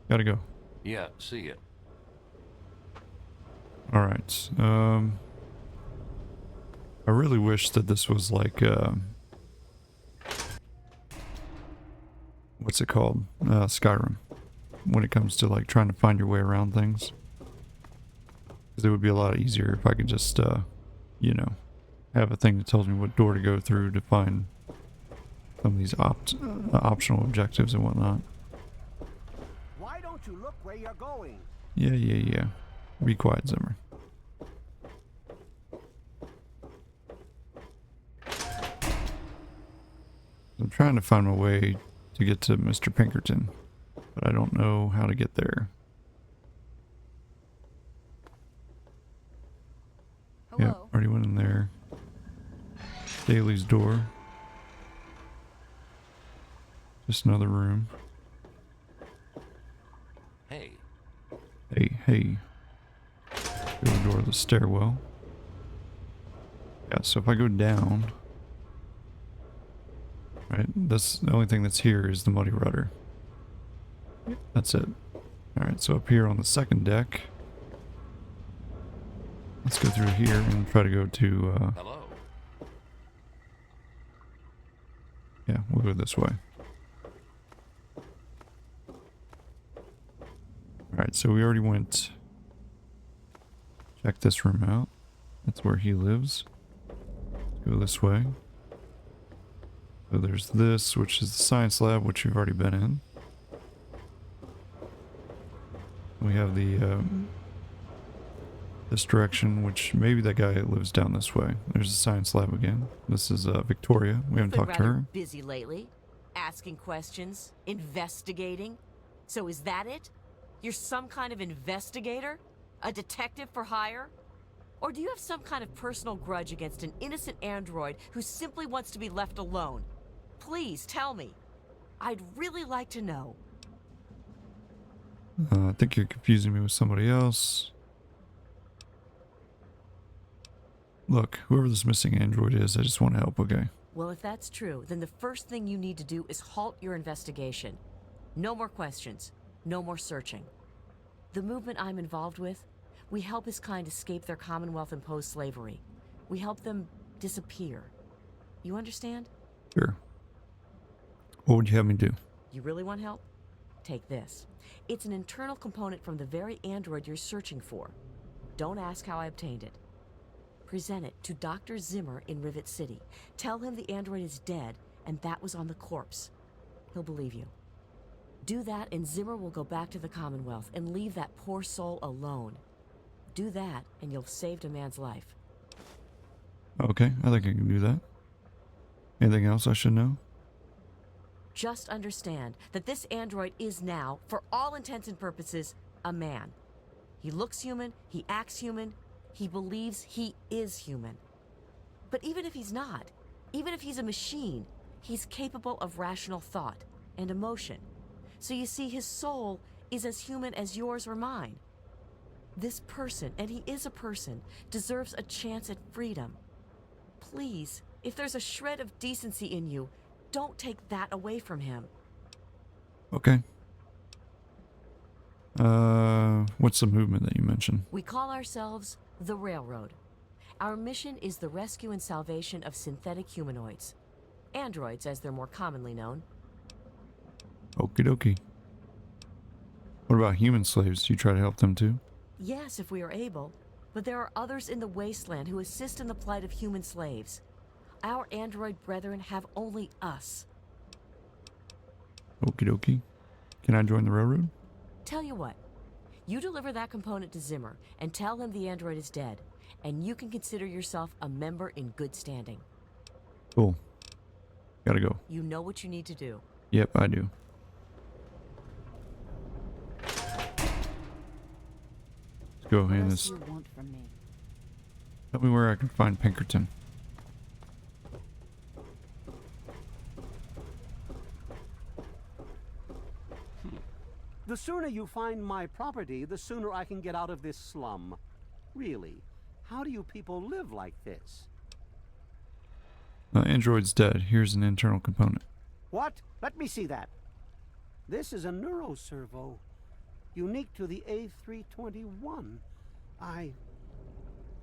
Gotta go. Yeah, see ya. Alright. I really wish that this was like, what's it called? Skyrim. When it comes to like trying to find your way around things. Because it would be a lot easier if I could just, you know, have a thing that tells me what door to go through to find some of these optional objectives and whatnot. Why don't you look where you're going? Yeah. Be quiet, Zimmer. I'm trying to find my way to get to Mr. Pinkerton, but I don't know how to get there. Hello. Yeah, already went in there. Daly's door. Just another room. Hey. Hey. Go to the door of the stairwell. Yeah, so if I go down... Right, that's the only thing that's here is the muddy rudder. That's it. Alright, so up here on the second deck... Let's go through here and try to go to, Hello. Yeah, we'll go this way. Alright, so we already went... Check this room out. That's where he lives. Let's go this way. So there's this, which is the science lab, which you've already been in. We have the, this direction, which maybe that guy lives down this way. There's the science lab again. This is, Victoria. We haven't talked to her. Busy lately, asking questions, investigating. So is that it? You're some kind of investigator? A detective for hire? Or do you have some kind of personal grudge against an innocent android who simply wants to be left alone? Please tell me. I'd really like to know. I think you're confusing me with somebody else. Look, whoever this missing android is, I just want to help, okay? Well, if that's true, then the first thing you need to do is halt your investigation. No more questions. No more searching. The movement I'm involved with, we help his kind escape their Commonwealth-imposed slavery. We help them disappear. You understand? Sure. What would you have me do? You really want help? Take this. It's an internal component from the very android you're searching for. Don't ask how I obtained it. Present it to Dr. Zimmer in Rivet City. Tell him the android is dead, and that was on the corpse. He'll believe you. Do that, and Zimmer will go back to the Commonwealth and leave that poor soul alone. Do that, and you've saved a man's life. Okay, I think I can do that. Anything else I should know? Just understand that this android is now, for all intents and purposes, a man. He looks human, he acts human, he believes he is human. But even if he's not, even if he's a machine, he's capable of rational thought and emotion. So you see, his soul is as human as yours or mine. This person, and he is a person, deserves a chance at freedom. Please, if there's a shred of decency in you, don't take that away from him. Okay. What's the movement that you mentioned? We call ourselves the Railroad. Our mission is the rescue and salvation of synthetic humanoids. Androids, as they're more commonly known. Okie dokie. What about human slaves? Do you try to help them too? Yes, if we are able. But there are others in the wasteland who assist in the plight of human slaves. Our android brethren have only us. Okie dokie. Can I join the railroad? Tell you what, you deliver that component to Zimmer and tell him the android is dead, and you can consider yourself a member in good standing. Cool. Gotta go. You know what you need to do. Yep, I do. Let's go hand this. What else do you want from me? Tell me where I can find Pinkerton. The sooner you find my property, the sooner I can get out of this slum. Really, how do you people live like this? Android's dead. Here's an internal component. What? Let me see that. This is a neuroservo, unique to the A321.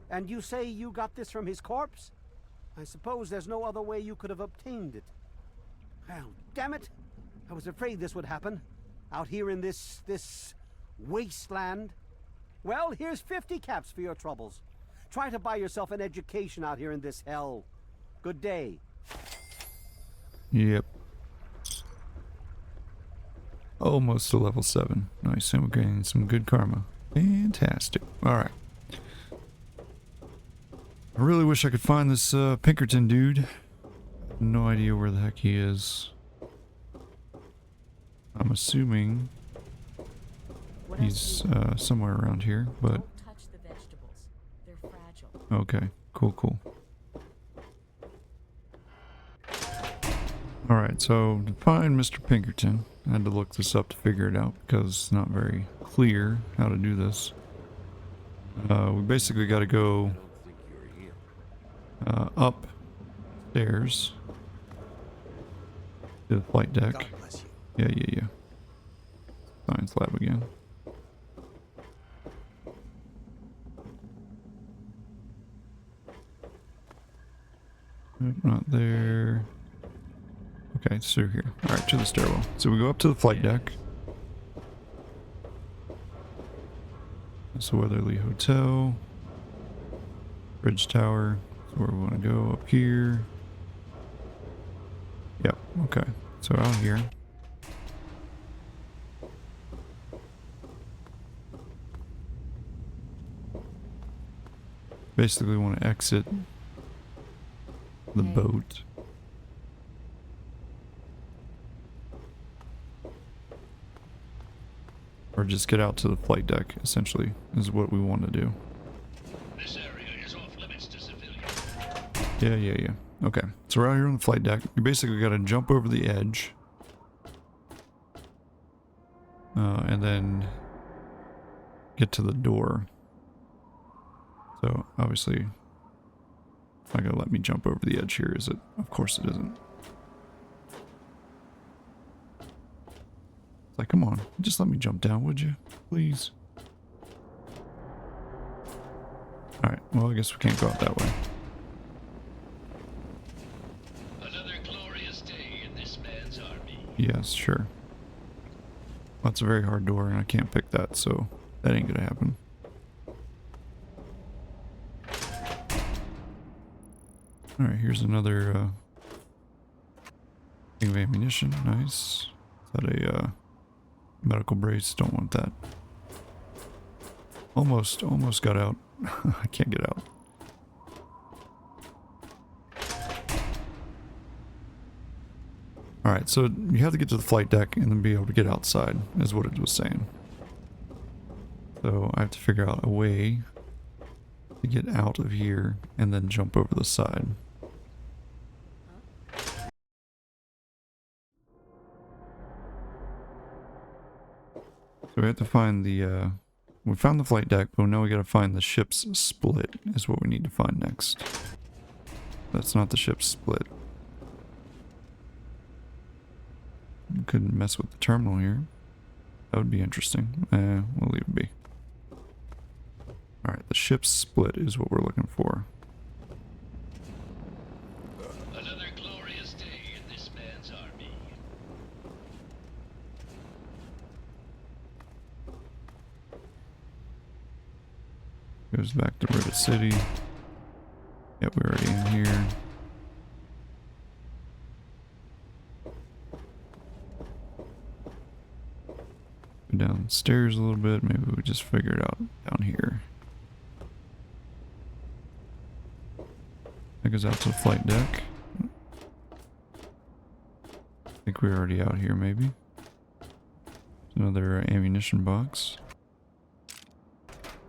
And you say you got this from his corpse? I suppose there's no other way you could have obtained it. Well, damn it! I was afraid this would happen. Out here in this wasteland. Well, here's 50 caps for your troubles. Try to buy yourself an education out here in this hell. Good day. Yep. Almost to level 7. Nice, and we're getting some good karma. Fantastic. Alright. I really wish I could find this Pinkerton dude. No idea where the heck he is. I'm assuming he's somewhere around here, but... Don't touch the vegetables. They're fragile. Okay, cool. Alright, so to find Mr. Pinkerton, I had to look this up to figure it out because it's not very clear how to do this. We basically got to go upstairs to the flight deck. God bless you. Yeah. Science lab again. Nope, not there. Okay, it's through here. Alright, to the stairwell. So we go up to the flight deck. That's the Weatherly Hotel. Bridge Tower. That's where we want to go. Up here. Yep, okay. So out here. Basically want to exit the boat. Or just get out to the flight deck, essentially, is what we want to do. This area is off limits to civilians. Yeah. Okay, so we're out here on the flight deck. You basically got to jump over the edge. And then get to the door. So, obviously, it's not going to let me jump over the edge here, is it? Of course it isn't. It's like, come on, just let me jump down, would you? Please. Alright, well, I guess we can't go out that way. Another glorious day in this man's army. Yes, sure. Well, that's a very hard door, and I can't pick that, so that ain't gonna happen. Alright, here's another thing of ammunition. Nice. Is that a medical brace? Don't want that. Almost got out. I can't get out. Alright, so you have to get to the flight deck and then be able to get outside, is what it was saying. So I have to figure out a way to get out of here and then jump over the side. So we have to find the, we found the flight deck, but now we gotta find the ship's split, is what we need to find next. That's not the ship's split. Couldn't mess with the terminal here. That would be interesting. We'll leave it be. Alright, the ship's split is what we're looking for. Another glorious day in this man's army. Goes back to Rivet City. Yep, we're already in here. Go downstairs a little bit. Maybe we just figure it out down here. That goes out to the flight deck. I think we're already out here, maybe. Another ammunition box.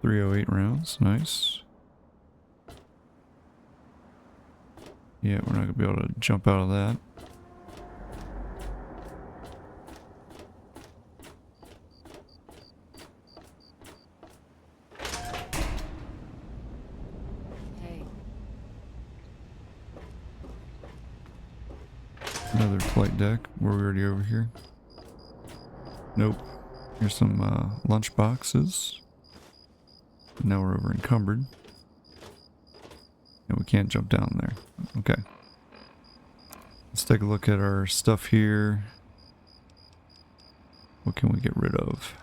308 rounds, nice. Yeah, we're not gonna be able to jump out of that. Hey. Another flight deck. Were we already over here? Nope. Here's some lunch boxes. Now we're over encumbered. And we can't jump down there. Okay. Let's take a look at our stuff here. What can we get rid of?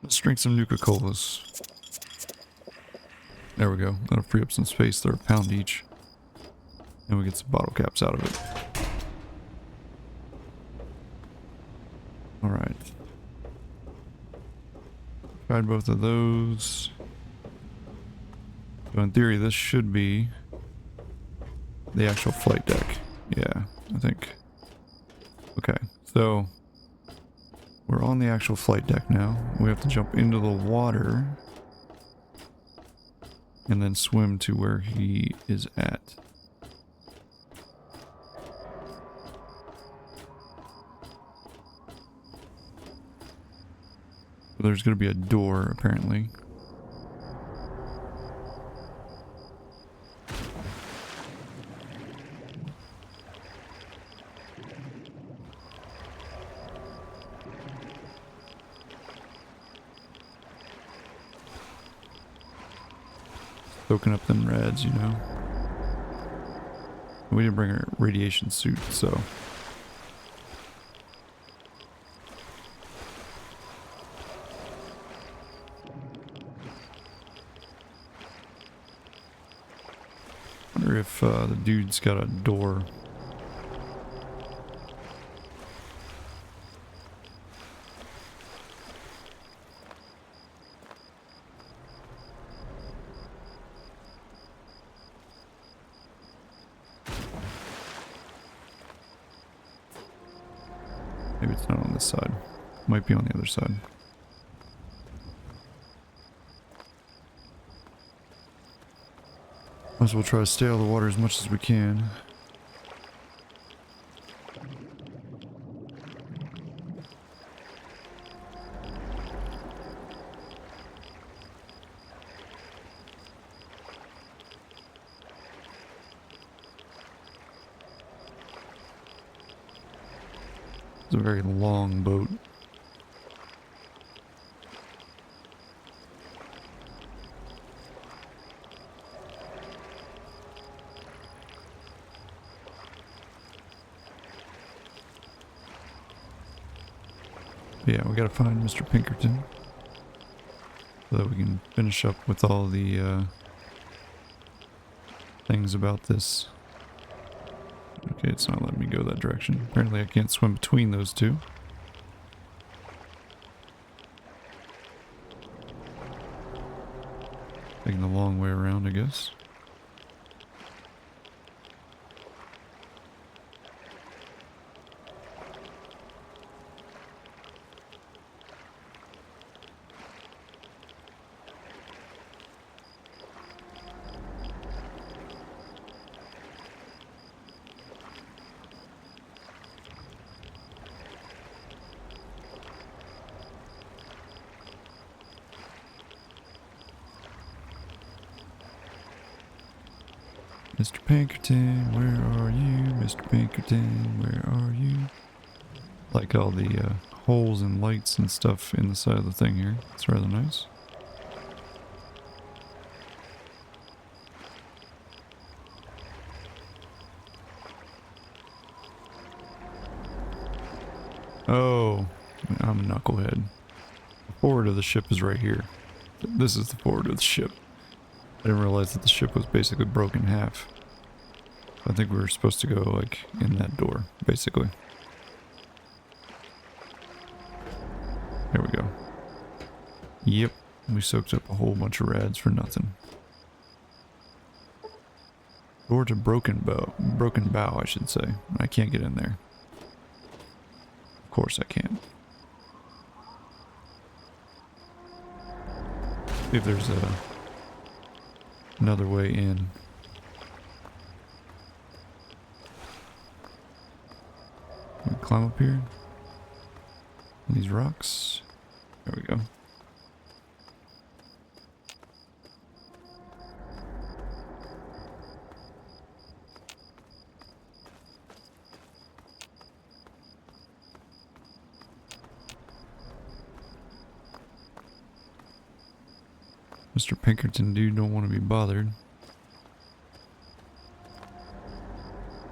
Let's drink some Nuka-Colas. There we go. That'll free up some space. They're £1 each. And we get some bottle caps out of it. Alright. Tried both of those. So in theory, this should be the actual flight deck. Yeah, I think. Okay, so we're on the actual flight deck now. We have to jump into the water and then swim to where he is at. There's going to be a door, apparently. Soaking up them reds, you know. We didn't bring our radiation suit, so... wonder if the dude's got a door. Maybe it's not on this side. Might be on the other side. Might as well try to stay out of the water as much as we can. It's a very long boat. Yeah, we gotta find Mr. Pinkerton so that we can finish up with all the things about this. Okay, it's not letting me go that direction. Apparently I can't swim between those two. Taking the long way around, I guess. Mr. Pinkerton, where are you? Mr. Pinkerton, where are you? Like all the holes and lights and stuff in the side of the thing here. It's rather nice. Oh, I'm a knucklehead. The forward of the ship is right here. This is the forward of the ship. I didn't realize that the ship was basically broken in half. I think we were supposed to go, like, in that door, basically. There we go. Yep, we soaked up a whole bunch of rads for nothing. Door to broken bow, I should say. I can't get in there. Of course I can't. See if there's another way in. Can we climb up here? These rocks. There we go. Mr. Pinkerton dude don't want to be bothered.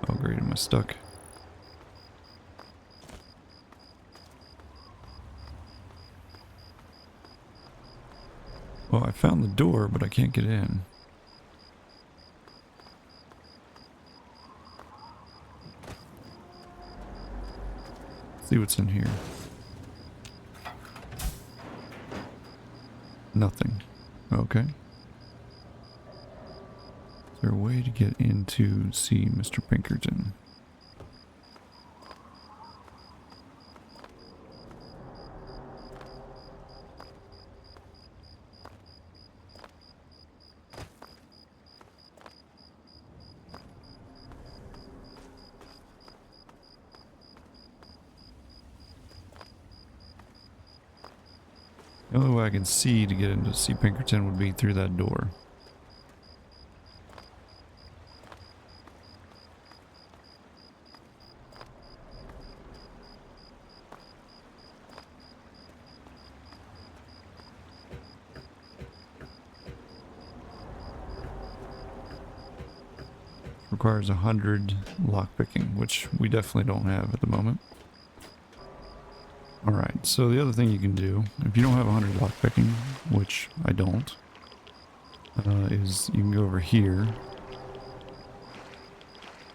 Oh great, am I stuck? Well, I found the door, but I can't get in. Let's see what's in here. Nothing. Okay. Is there a way to get in to see Mr. Pinkerton? The only way I can see to get in to see Pinkerton would be through that door. Requires 100 lockpicking, which we definitely don't have at the moment. Alright, so the other thing you can do, if you don't have 100 lockpicking, which I don't, is you can go over here.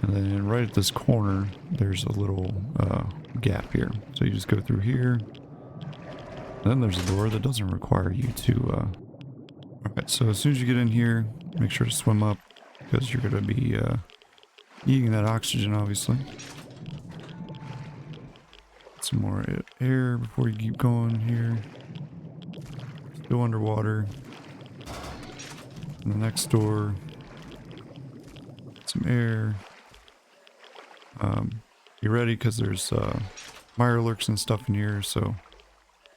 And then right at this corner, there's a little gap here. So you just go through here. Then there's a door that doesn't require you to... Alright, so as soon as you get in here, make sure to swim up, because you're going to be eating that oxygen, obviously. Some more air before you keep going here. Still underwater. And the next door. Some air. Be ready because there's mirelurks and stuff in here, so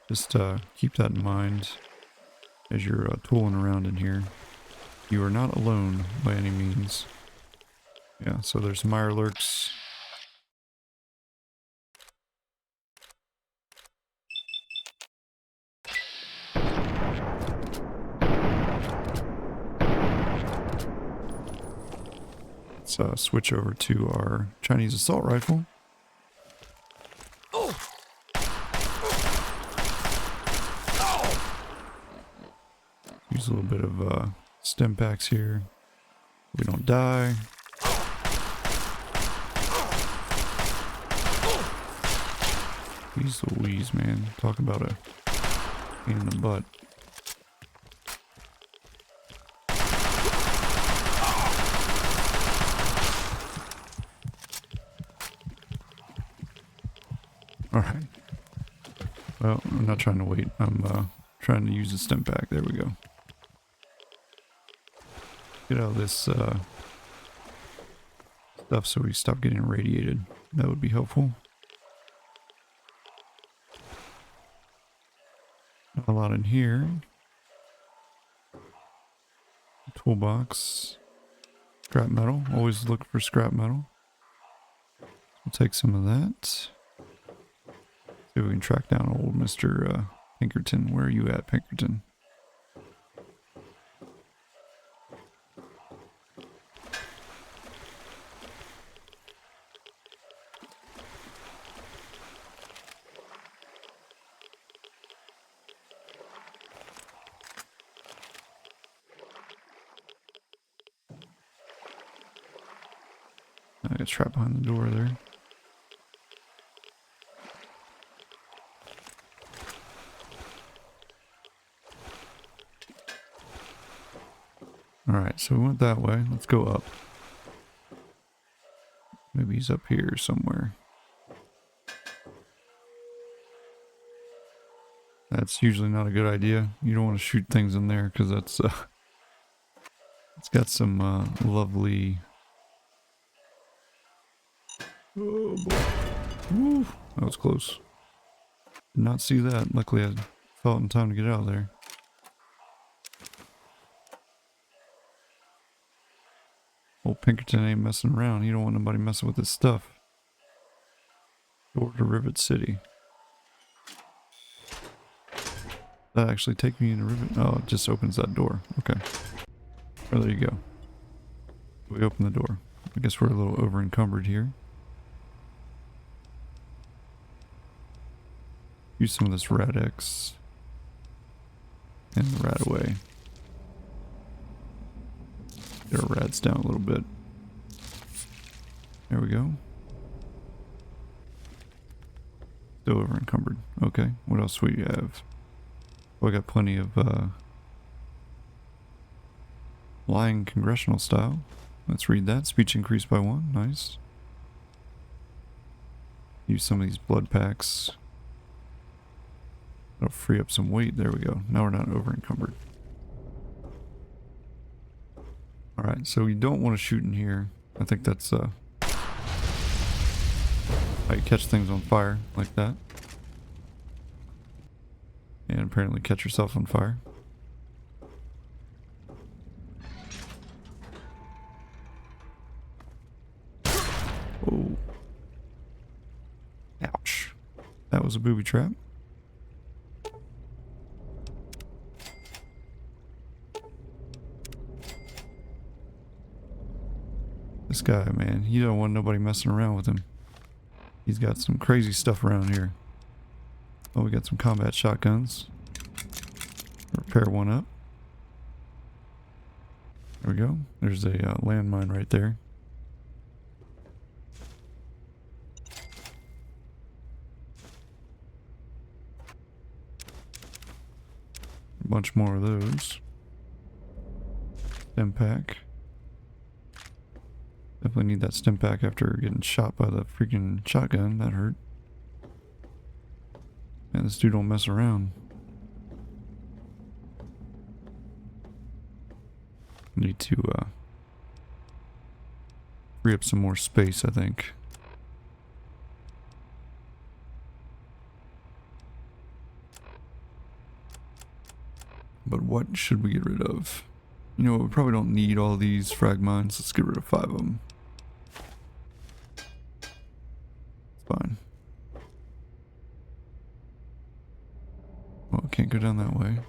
just keep that in mind as you're tooling around in here. You are not alone by any means. Yeah, so there's mirelurks. Let's switch over to our Chinese assault rifle. Use a little bit of stim packs here. We don't die. Jeez Louise, man. Talk about a pain in the butt. Alright. Well, I'm not trying to wait. I'm trying to use the stim pack. There we go. Get out of this stuff so we stop getting irradiated. That would be helpful. Not a lot in here. Toolbox. Scrap metal. Always look for scrap metal. We'll take some of that. See if we can track down old Mr. Pinkerton. Where are you at, Pinkerton? I got trapped behind the door there. Alright, so we went that way. Let's go up. Maybe he's up here somewhere. That's usually not a good idea. You don't want to shoot things in there because that's it's got some lovely. Oh boy! Woo! That was close. Did not see that. Luckily, I felt in time to get out of there. Old Pinkerton ain't messing around. He don't want nobody messing with his stuff. Door to Rivet City. That actually take me into Rivet? Oh, it just opens that door. Okay. Oh, there you go. We open the door. I guess we're a little over encumbered here. Use some of this Rad-X. And the Rad away. Get our rads down a little bit. There we go. Still over encumbered. Okay, what else do we have? Well, I got plenty of lying congressional style. Let's read that. Speech increased by 1. Nice. Use some of these blood packs. That'll free up some weight. There we go. Now we're not over encumbered. Alright, so we don't want to shoot in here. I think that's how you catch things on fire, like that. And apparently catch yourself on fire. Oh. Ouch. That was a booby trap. This guy, man, he don't want nobody messing around with him. He's got some crazy stuff around here. Oh, we got some combat shotguns. Repair one up. There we go. There's a landmine right there. A bunch more of those. Stim pack. Definitely need that stim pack after getting shot by the freaking shotgun. That hurt. Man, this dude don't mess around. Need to free up some more space, I think. But what should we get rid of? You know what, we probably don't need all these frag mines. Let's get rid of 5 of them. It's fine. Well, I can't go down that way.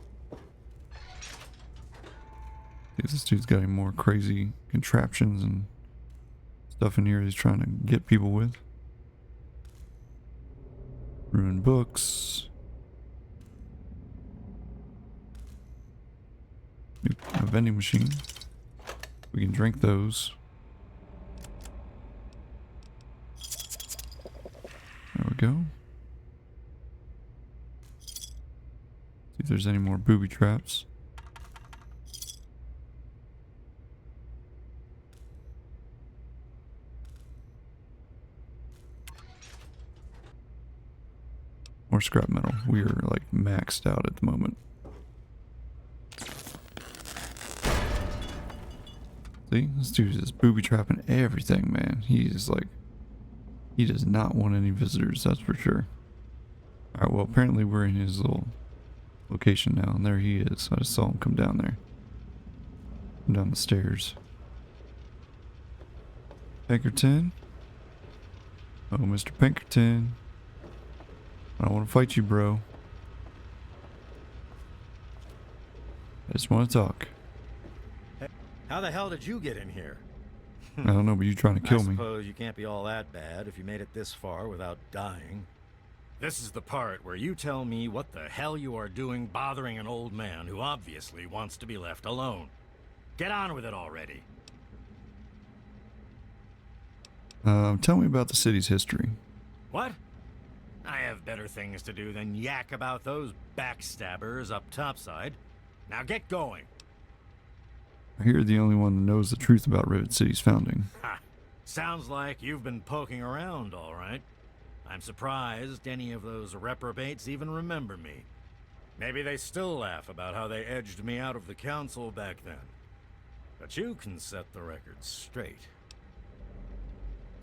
This dude's got any more crazy contraptions and stuff in here he's trying to get people with. Ruined books. A vending machine. We can drink those. There we go. See if there's any more booby traps. More scrap metal. We are like maxed out at the moment. See, this dude is booby trapping everything, man. He is like, he does not want any visitors, that's for sure. Alright, well, apparently we're in his little location now, and there he is. I just saw him come down there. Come down the stairs. Pinkerton? Oh, Mr. Pinkerton. I don't want to fight you, bro. I just want to talk. How the hell did you get in here? I don't know, but you're trying to kill me. I suppose you can't be all that bad if you made it this far without dying. This is the part where you tell me what the hell you are doing bothering an old man who obviously wants to be left alone. Get on with it already. Tell me about the city's history. What? I have better things to do than yak about those backstabbers up topside. Now get going. I hear you're the only one that knows the truth about Rivet City's founding. Ha! Sounds like you've been poking around, all right. I'm surprised any of those reprobates even remember me. Maybe they still laugh about how they edged me out of the council back then. But you can set the record straight.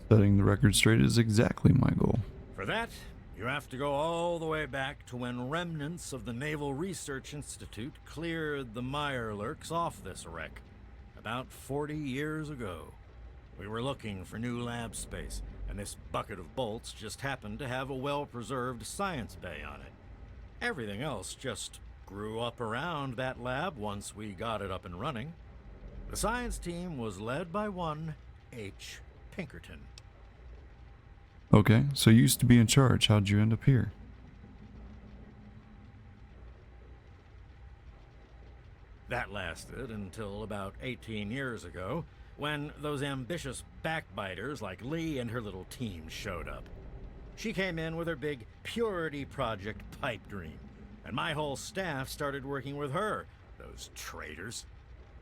Setting the record straight is exactly my goal. For that, you have to go all the way back to when remnants of the Naval Research Institute cleared the Mirelurks off this wreck, about 40 years ago. We were looking for new lab space, and this bucket of bolts just happened to have a well-preserved science bay on it. Everything else just grew up around that lab once we got it up and running. The science team was led by one H. Pinkerton. Okay, so you used to be in charge. How'd you end up here? That lasted until about 18 years ago, when those ambitious backbiters like Lee and her little team showed up. She came in with her big Purity Project pipe dream, and my whole staff started working with her, those traitors.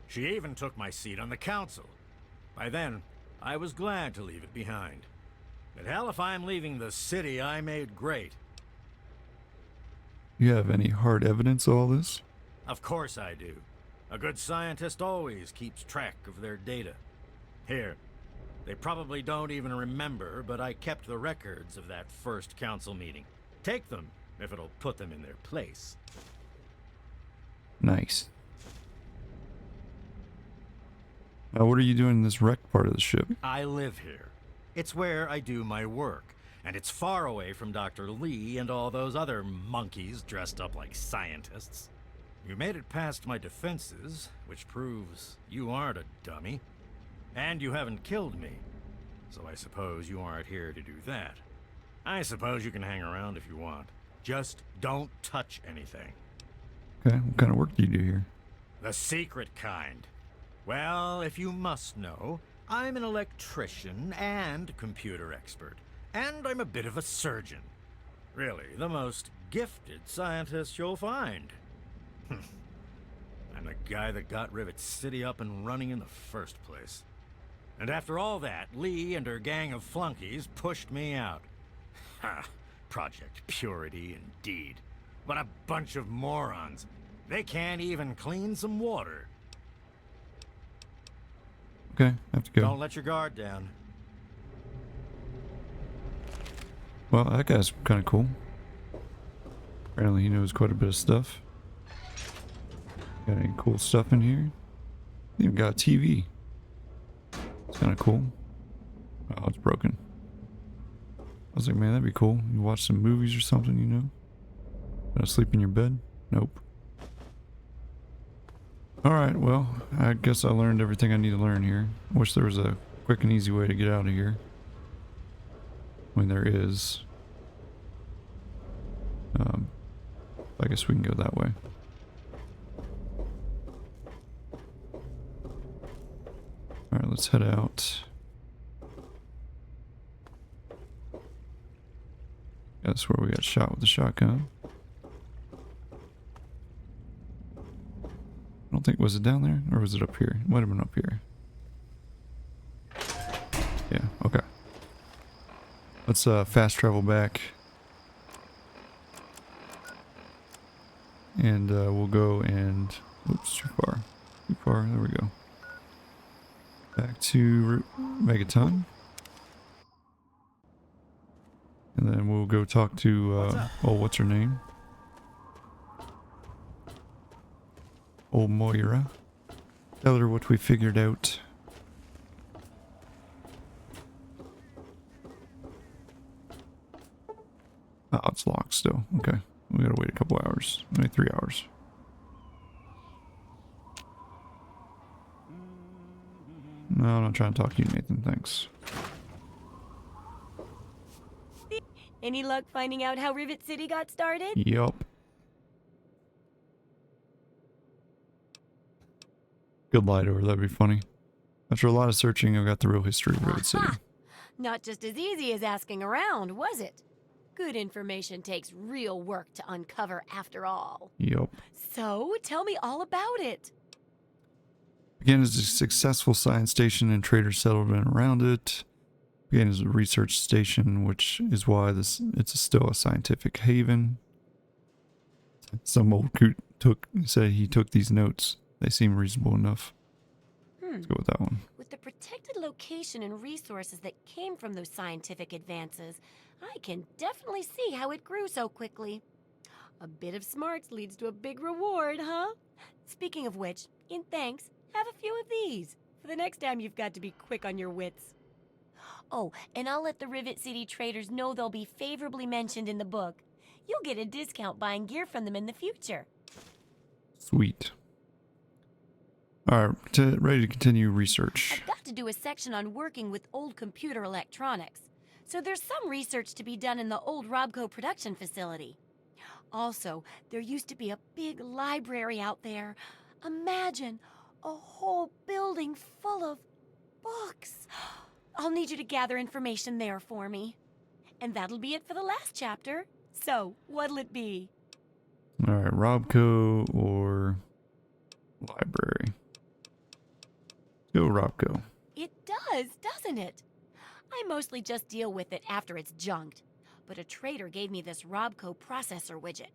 She even took my seat on the council. By then, I was glad to leave it behind. But hell if I'm leaving the city I made great. You have any hard evidence of all this? Of course I do. A good scientist always keeps track of their data. Here, they probably don't even remember, but I kept the records of that first council meeting. Take them, if it'll put them in their place. Nice. Now, what are you doing in this wrecked part of the ship? I live here. It's where I do my work, and it's far away from Dr. Lee and all those other monkeys dressed up like scientists. You made it past my defenses, which proves you aren't a dummy. And you haven't killed me, so I suppose you aren't here to do that. I suppose you can hang around if you want. Just don't touch anything. Okay, what kind of work do you do here? The secret kind. Well, if you must know, I'm an electrician and computer expert, and I'm a bit of a surgeon. Really, the most gifted scientist you'll find. I'm the guy that got Rivet City up and running in the first place. And after all that, Lee and her gang of flunkies pushed me out. Ha! Project Purity, indeed. What a bunch of morons. They can't even clean some water. Okay, I have to go. Don't let your guard down. Well, that guy's kind of cool. Apparently he knows quite a bit of stuff. Got any cool stuff in here? Even got a TV. It's kind of cool. Oh, it's broken. I was like, man, that'd be cool. You watch some movies or something, you know? Gonna sleep in your bed? Nope. Alright, well, I guess I learned everything I need to learn here. I wish there was a quick and easy way to get out of here. When there is. I guess we can go that way. Alright, let's head out. That's where we got shot with the shotgun. I don't think, was it down there? Or was it up here? It might have been up here. Yeah, okay. Let's fast travel back. And we'll go and... Oops, too far. Too far, there we go. Back to Megaton. And then we'll go talk to, what's her name? Old Moira. Tell her what we figured out. Oh, it's locked still. Okay. We gotta wait a couple hours. Maybe 3 hours. No, I'm not trying to talk to you, Nathan. Thanks. Any luck finding out how Rivet City got started? Yup. Good lie to her, that'd be funny. After a lot of searching, I've got the real history of Rivet City. Not just as easy as asking around, was it? Good information takes real work to uncover after all. Yup. So, tell me all about it. Began as a successful science station and traders settled in around it. Began as a research station, which is why it's still a scientific haven. Some old coot said he took these notes. They seem reasonable enough. Let's go with that one. With the protected location and resources that came from those scientific advances, I can definitely see how it grew so quickly. A bit of smarts leads to a big reward, huh? Speaking of which, in thanks, have a few of these for the next time you've got to be quick on your wits. Oh, and I'll let the Rivet City traders know they'll be favorably mentioned in the book. You'll get a discount buying gear from them in the future. Sweet. Alright, ready to continue research. I've got to do a section on working with old computer electronics. So there's some research to be done in the old Robco production facility. Also, there used to be a big library out there. Imagine a whole building full of books. I'll need you to gather information there for me. And that'll be it for the last chapter. So, what'll it be? Alright, Robco or library? Go Robco. It does, doesn't it? I mostly just deal with it after it's junked. But a trader gave me this Robco processor widget.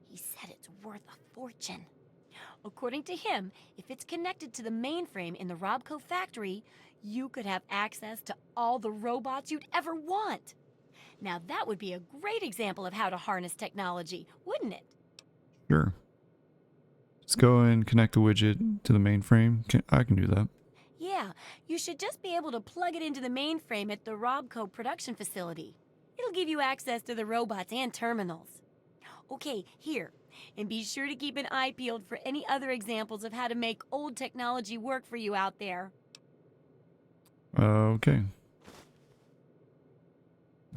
He said it's worth a fortune. According to him, if it's connected to the mainframe in the Robco factory, you could have access to all the robots you'd ever want. Now that would be a great example of how to harness technology, wouldn't it? Sure. Let's go and connect the widget to the mainframe. I can do that. Yeah, you should just be able to plug it into the mainframe at the Robco production facility. It'll give you access to the robots and terminals. Okay, here. And be sure to keep an eye peeled for any other examples of how to make old technology work for you out there. Okay.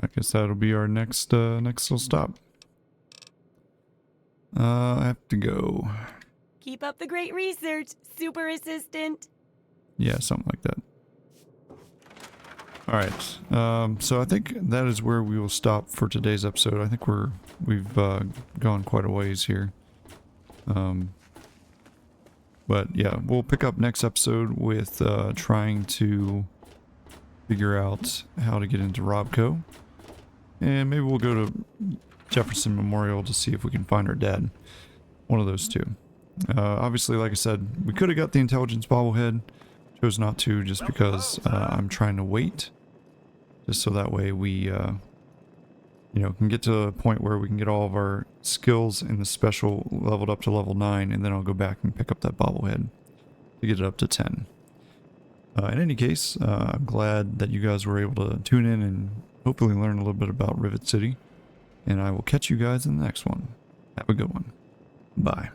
I guess that'll be our next little stop. I have to go. Keep up the great research, super assistant. Yeah, something like that. Alright, so I think that is where we will stop for today's episode. I think we've gone quite a ways here. But yeah, we'll pick up next episode with trying to figure out how to get into Robco. And maybe we'll go to Jefferson Memorial to see if we can find our dad. One of those two. Obviously, like I said, we could have got the intelligence bobblehead. Chose not to just because I'm trying to wait. Just so that way we, you know, can get to a point where we can get all of our skills in the special leveled up to level 9, and then I'll go back and pick up that bobblehead to get it up to 10. In any case, I'm glad that you guys were able to tune in and hopefully learn a little bit about Rivet City. And I will catch you guys in the next one. Have a good one. Bye.